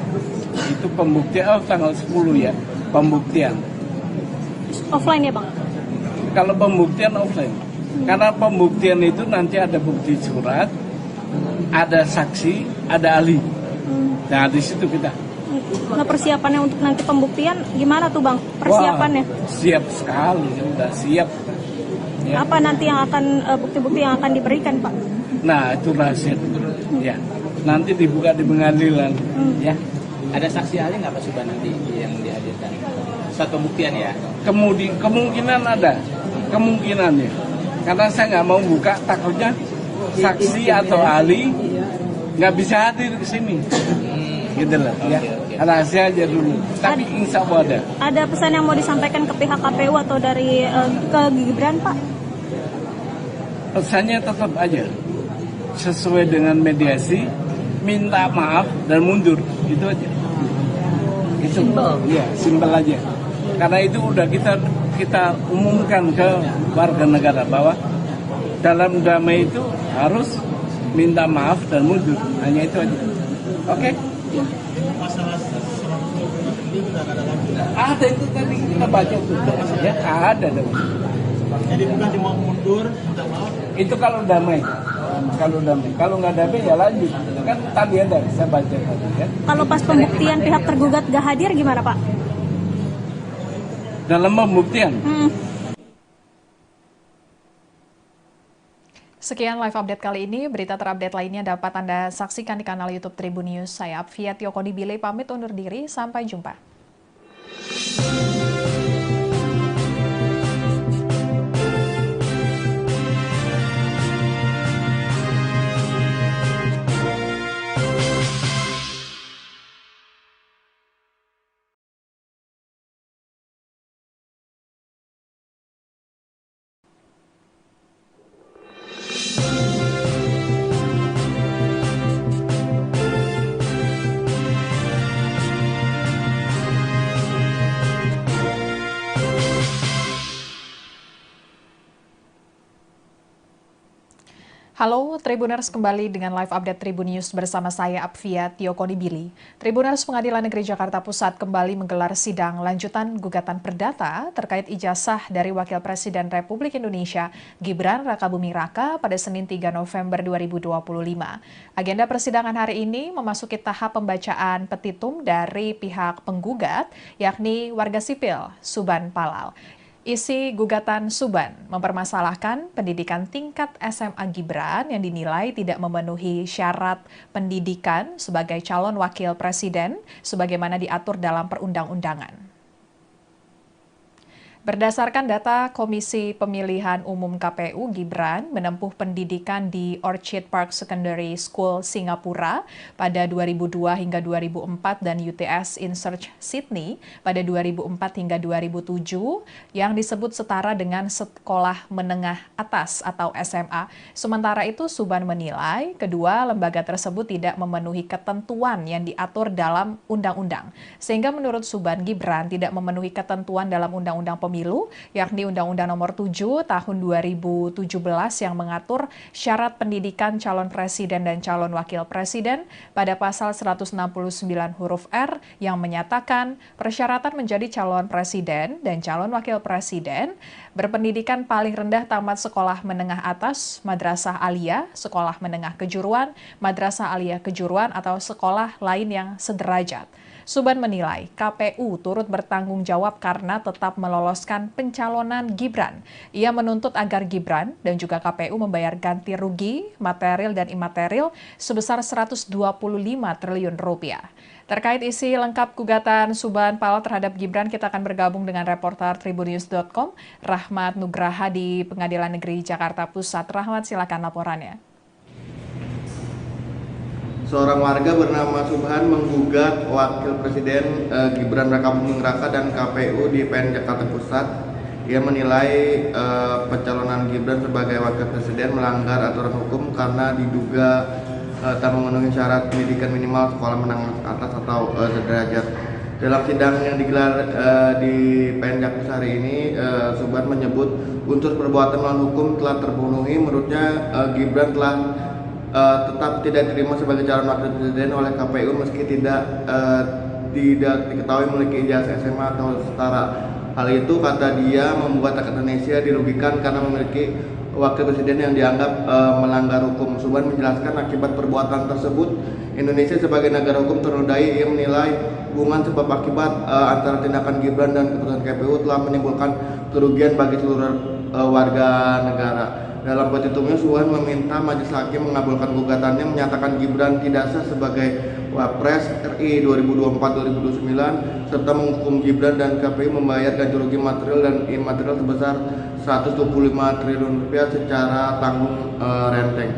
Itu pembuktian, tanggal 10 ya, pembuktian. Offline ya Bang? Kalau pembuktian offline. Karena pembuktian itu nanti ada bukti surat, ada saksi, ada ahli. Nah, di situ kita. Nah, persiapannya untuk nanti pembuktian gimana tuh Bang? Persiapannya? Wah, siap sekali, udah siap. Ya. Apa nanti yang akan bukti-bukti yang akan diberikan Pak? Nah, itu rahasia. Ya, nanti dibuka di pengadilan. Ya. Ada saksi ahli nggak Pak Subhan nanti yang dihadirkan? Satu pembuktian ya? Kemungkinan ada, kemungkinannya. Karena saya nggak mau buka, takutnya saksi atau ahli nggak bisa hadir ke sini. Gitu lah. Ya. Rahasia aja dulu. Tapi insya Allah ada. Ada pesan yang mau disampaikan ke pihak KPU atau dari ke Gibran Pak? Pesannya tetap aja sesuai dengan mediasi, minta maaf dan mundur, itu aja. Itu ya, simpel aja. Karena itu udah kita umumkan ke warga negara bahwa dalam damai itu harus minta maaf dan mundur, hanya itu aja. Oke? Masalah ini sudah ada lagi. Ada itu tadi kita baca tuh, ya ada dong. Jadi bukan cuma mundur, minta maaf. Itu kalau damai. Kalau nggak damai ya lanjut. Kan tadi ada saya baca tadi ya. Kalau pas pembuktian pihak tergugat gak hadir gimana Pak? Dalam pembuktian. Sekian live update kali ini. Berita terupdate lainnya dapat Anda saksikan di kanal YouTube Tribun News. Saya Apvia Tiokodibile pamit undur diri. Sampai jumpa. Halo Tribuners, kembali dengan live update Tribun News bersama saya Apvia Tiokodibili. Tribuners, Pengadilan Negeri Jakarta Pusat kembali menggelar sidang lanjutan gugatan perdata terkait ijazah dari Wakil Presiden Republik Indonesia Gibran Rakabuming Raka pada Senin 3 November 2025. Agenda persidangan hari ini memasuki tahap pembacaan petitum dari pihak penggugat, yakni warga sipil Suban Palal. Isi gugatan Suban mempermasalahkan pendidikan tingkat SMA Gibran yang dinilai tidak memenuhi syarat pendidikan sebagai calon wakil presiden sebagaimana diatur dalam perundang-undangan. Berdasarkan data Komisi Pemilihan Umum KPU, Gibran menempuh pendidikan di Orchid Park Secondary School Singapura pada 2002 hingga 2004 dan UTS in Search Sydney pada 2004 hingga 2007 yang disebut setara dengan sekolah menengah atas atau SMA. Sementara itu, Suban menilai kedua lembaga tersebut tidak memenuhi ketentuan yang diatur dalam undang-undang. Sehingga menurut Suban, Gibran tidak memenuhi ketentuan dalam Undang-Undang Pemilu, yakni Undang-Undang Nomor 7 Tahun 2017 yang mengatur syarat pendidikan calon presiden dan calon wakil presiden pada pasal 169 huruf R yang menyatakan persyaratan menjadi calon presiden dan calon wakil presiden berpendidikan paling rendah tamat sekolah menengah atas, madrasah aliyah, sekolah menengah kejuruan, madrasah aliyah kejuruan atau sekolah lain yang sederajat. Suban menilai KPU turut bertanggung jawab karena tetap meloloskan pencalonan Gibran. Ia menuntut agar Gibran dan juga KPU membayar ganti rugi material dan imaterial sebesar 125 triliun rupiah. Terkait isi lengkap gugatan Suban Palal terhadap Gibran, kita akan bergabung dengan reporter tribunnews.com, Rahmat Nugraha di Pengadilan Negeri Jakarta Pusat. Rahmat, silakan laporannya. Seorang warga bernama Subhan menggugat Wakil Presiden Gibran Rakabuming Raka dan KPU di PN Jakarta Pusat. Ia menilai pencalonan Gibran sebagai Wakil Presiden melanggar aturan hukum karena diduga tak memenuhi syarat pendidikan minimal sekolah menengah atas atau sederajat. Dalam sidang yang digelar di PN Jakpus hari ini, Subhan menyebut unsur perbuatan melawan hukum telah terpenuhi. Menurutnya Gibran telah tetap tidak diterima sebagai calon wakil presiden oleh KPU meski tidak diketahui memiliki ijazah SMA atau setara. Hal itu, kata dia, membuat rakyat Indonesia dirugikan karena memiliki wakil presiden yang dianggap melanggar hukum. Subhan menjelaskan akibat perbuatan tersebut, Indonesia sebagai negara hukum ternodai. Ia menilai hubungan sebab akibat antara tindakan Gibran dan keputusan KPU telah menimbulkan kerugian bagi seluruh warga negara. Dalam petitumnya, Subhan meminta Majelis Hakim mengabulkan gugatannya, menyatakan Gibran tidak sah sebagai Wapres RI 2024-2029 serta menghukum Gibran dan KPU membayar ganti rugi material dan imaterial sebesar 125 triliun rupiah secara tanggung renteng.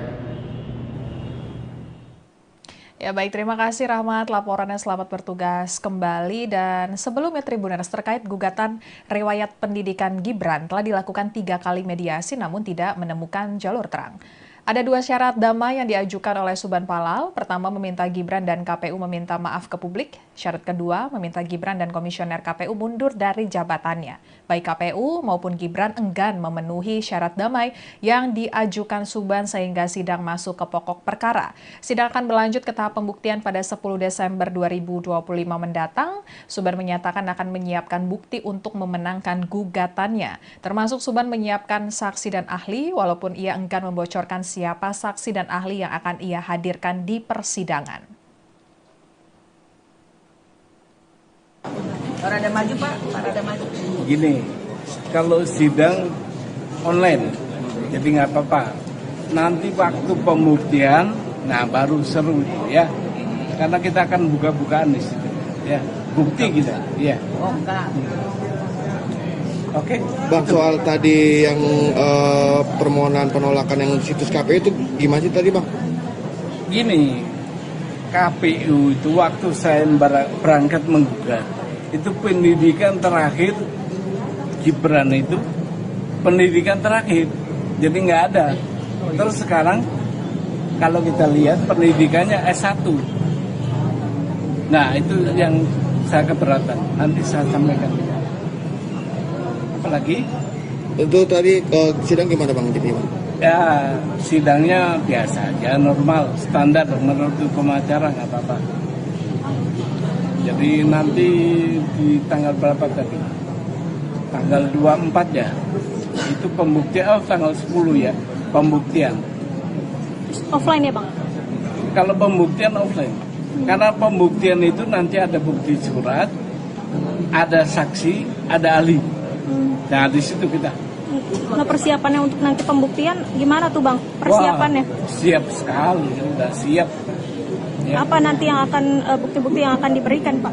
Ya baik, terima kasih Rahmat laporannya, selamat bertugas kembali. Dan sebelumnya Tribuners, terkait gugatan riwayat pendidikan Gibran telah dilakukan 3 kali mediasi namun tidak menemukan jalur terang. Ada 2 syarat damai yang diajukan oleh Subhan Palal. Pertama, meminta Gibran dan KPU meminta maaf ke publik. Syarat kedua, meminta Gibran dan Komisioner KPU mundur dari jabatannya. Baik KPU maupun Gibran enggan memenuhi syarat damai yang diajukan Subhan sehingga sidang masuk ke pokok perkara. Sidang akan berlanjut ke tahap pembuktian pada 10 Desember 2025 mendatang. Subhan menyatakan akan menyiapkan bukti untuk memenangkan gugatannya. Termasuk Subhan menyiapkan saksi dan ahli walaupun ia enggan membocorkan siapa saksi dan ahli yang akan ia hadirkan di persidangan. Parada maju Pak, parada maju. Gini, kalau sidang online, jadi nggak apa-apa. Nanti waktu pembuktian, nah baru seru ya. Karena kita akan buka-bukaan di situ, ya. Bukti kita, ya. Oh enggak. Oke. Bang, soal tadi yang permohonan penolakan yang situs KPU itu gimana sih tadi, Bang? Gini, KPU itu waktu saya berangkat menggugat, itu pendidikan terakhir Gibran itu pendidikan terakhir, jadi nggak ada. Terus sekarang kalau kita lihat pendidikannya S1. Nah itu yang saya keberatan, nanti saya sampaikan. Apalagi? Itu tadi sidang gimana, Bang? Jadi, Bang? Ya sidangnya biasa aja, normal, standar menurut hukum acara, nggak apa-apa. Jadi nanti di tanggal berapa tadi? Tanggal 24 ya. Itu pembuktian, tanggal 10 ya, pembuktian. Offline ya Bang? Kalau pembuktian offline. Karena pembuktian itu nanti ada bukti surat, ada saksi, ada ahli. Nah di situ kita. Nah persiapannya untuk nanti pembuktian gimana tuh Bang? Persiapannya? Wah, siap sekali, udah siap. Ya. Apa nanti yang akan bukti-bukti yang akan diberikan Pak?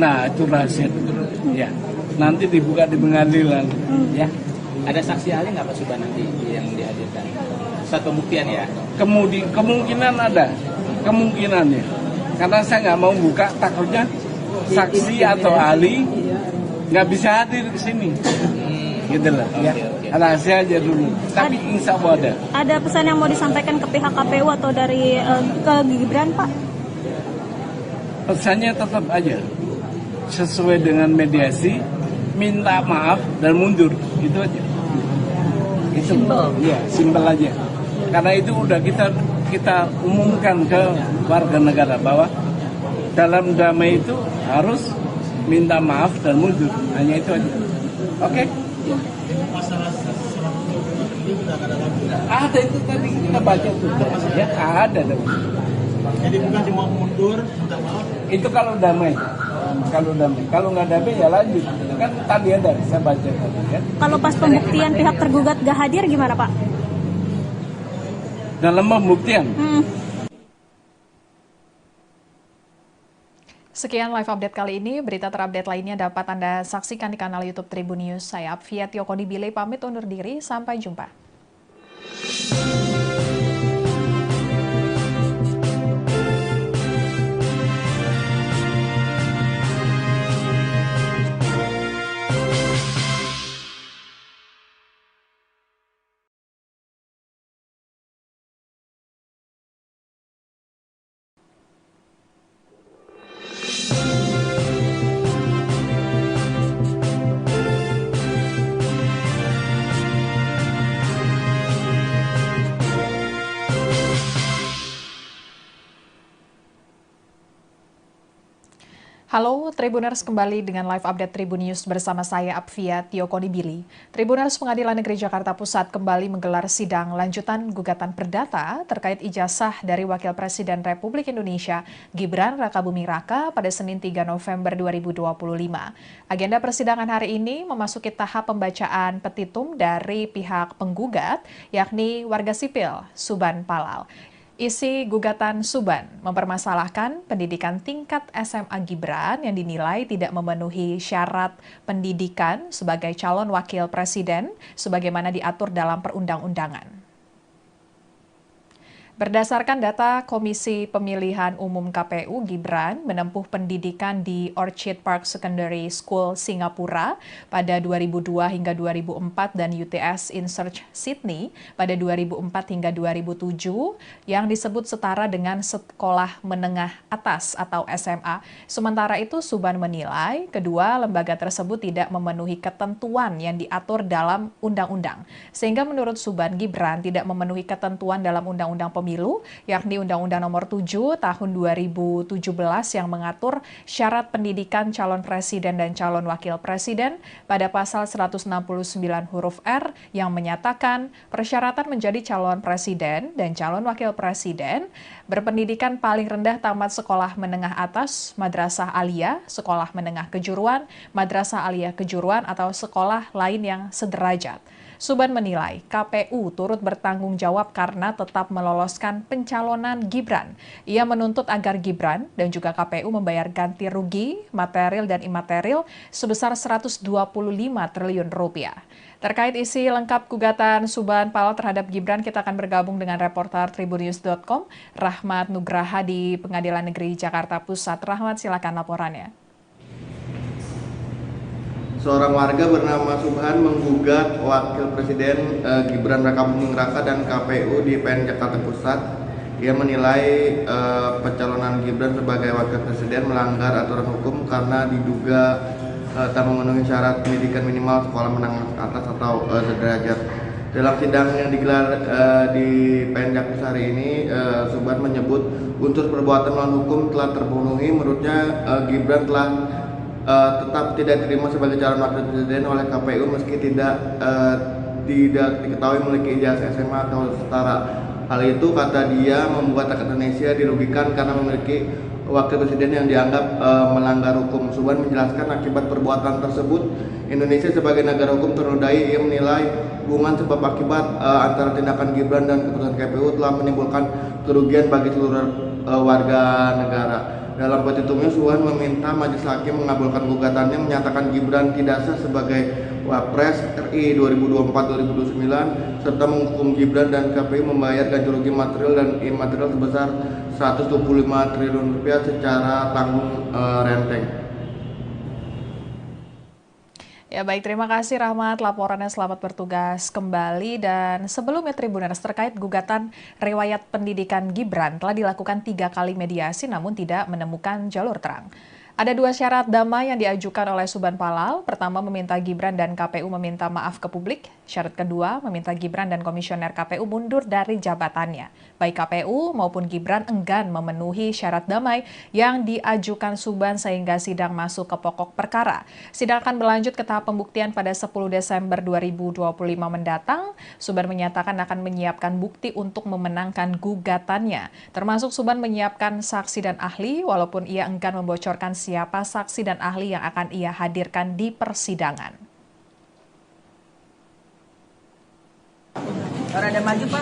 Nah itu rahasia dulu. Ya, nanti dibuka di pengadilan. Ya. Ada saksi ahli nggak Pak Subhan nanti yang dihadirkan? Saat pembuktian ya? Kemungkinan ada, kemungkinannya. Karena saya nggak mau buka, takutnya saksi atau ahli nggak bisa hadir ke sini. Gitu lah. Ya. Rahasia aja dulu. Tapi insya Allah ada. Ada pesan yang mau disampaikan ke pihak KPU atau dari ke Gibran Pak? Pesannya tetap aja sesuai dengan mediasi, minta maaf dan mundur, itu aja. Itu ya simpel aja. Karena itu udah kita umumkan ke warga negara bahwa dalam damai itu harus minta maaf dan mundur, hanya itu aja. Oke? Ada itu tadi kita baca tuh, ya ada dong. Jadi bukan cuma mundur, minta maaf. Itu kalau damai. Kalau nggak damai ya lanjut. Kan tadi ada, saya baca tadi ya. Kalau pas pembuktian pihak tergugat gak hadir gimana Pak? Dalam pembuktian. Sekian live update kali ini. Berita terupdate lainnya dapat Anda saksikan di kanal YouTube Tribun News. Saya Apvia Tiokondibile pamit undur diri. Sampai jumpa. Halo Tribuners, kembali dengan live update Tribun News bersama saya Apvia Tiokonibili. Tribuners, Pengadilan Negeri Jakarta Pusat kembali menggelar sidang lanjutan gugatan perdata terkait ijazah dari Wakil Presiden Republik Indonesia Gibran Rakabuming Raka pada Senin 3 November 2025. Agenda persidangan hari ini memasuki tahap pembacaan petitum dari pihak penggugat, yakni warga sipil Suban Palal. Isi gugatan Suban mempermasalahkan pendidikan tingkat SMA Gibran yang dinilai tidak memenuhi syarat pendidikan sebagai calon wakil presiden sebagaimana diatur dalam perundang-undangan. Berdasarkan data Komisi Pemilihan Umum KPU, Gibran menempuh pendidikan di Orchid Park Secondary School Singapura pada 2002 hingga 2004 dan UTS InSearch Sydney pada 2004 hingga 2007 yang disebut setara dengan sekolah menengah atas atau SMA. Sementara itu, Suban menilai kedua lembaga tersebut tidak memenuhi ketentuan yang diatur dalam undang-undang. Sehingga menurut Suban, Gibran tidak memenuhi ketentuan dalam Undang-Undang Pemilu, yakni Undang-Undang Nomor 7 Tahun 2017 yang mengatur syarat pendidikan calon presiden dan calon wakil presiden pada pasal 169 huruf R yang menyatakan persyaratan menjadi calon presiden dan calon wakil presiden berpendidikan paling rendah tamat sekolah menengah atas, madrasah aliyah, sekolah menengah kejuruan, madrasah aliyah kejuruan atau sekolah lain yang sederajat. Suban menilai KPU turut bertanggung jawab karena tetap meloloskan pencalonan Gibran. Ia menuntut agar Gibran dan juga KPU membayar ganti rugi material dan imaterial sebesar 125 triliun rupiah. Terkait isi lengkap gugatan Suban Palal terhadap Gibran, kita akan bergabung dengan reporter tribunnews.com, Rahmat Nugraha di Pengadilan Negeri Jakarta Pusat. Rahmat, silakan laporannya. Seorang warga bernama Subhan menggugat Wakil Presiden Gibran Rakabuming Raka dan KPU di PN Jakarta Pusat. Ia menilai pencalonan Gibran sebagai Wakil Presiden melanggar aturan hukum karena diduga tak memenuhi syarat pendidikan minimal sekolah menengah atas atau sederajat. Dalam sidang yang digelar di PN Jakarta hari ini, Subhan menyebut unsur perbuatan melawan hukum telah terpenuhi. Menurutnya Gibran telah tetap tidak diterima sebagai calon wakil presiden oleh KPU meski tidak diketahui memiliki ijazah SMA atau setara. Hal itu, kata dia, membuat rakyat Indonesia dirugikan karena memiliki wakil presiden yang dianggap melanggar hukum. Suban menjelaskan akibat perbuatan tersebut, Indonesia sebagai negara hukum ternodai. Ia menilai hubungan sebab akibat antara tindakan Gibran dan keputusan KPU telah menimbulkan kerugian bagi seluruh warga negara. Dalam petitumnya, Suban meminta Majelis Hakim mengabulkan gugatannya, menyatakan Gibran tidak sah sebagai Wapres RI 2024-2029 serta menghukum Gibran dan KPU membayar ganti rugi material dan imaterial sebesar 125 triliun rupiah secara tanggung renteng. Ya baik, terima kasih Rahmat, laporannya, selamat bertugas kembali. Dan sebelumnya Tribuners, terkait gugatan riwayat pendidikan Gibran telah dilakukan 3 kali mediasi namun tidak menemukan jalur terang. Ada 2 syarat damai yang diajukan oleh Suban Palal. Pertama, meminta Gibran dan KPU meminta maaf ke publik. Syarat kedua, meminta Gibran dan Komisioner KPU mundur dari jabatannya. Baik KPU maupun Gibran enggan memenuhi syarat damai yang diajukan Suban sehingga sidang masuk ke pokok perkara. Sidang akan berlanjut ke tahap pembuktian pada 10 Desember 2025 mendatang. Suban menyatakan akan menyiapkan bukti untuk memenangkan gugatannya. Termasuk Suban menyiapkan saksi dan ahli walaupun ia enggan membocorkan siapa saksi dan ahli yang akan ia hadirkan di persidangan. Orang ada maju, Pak.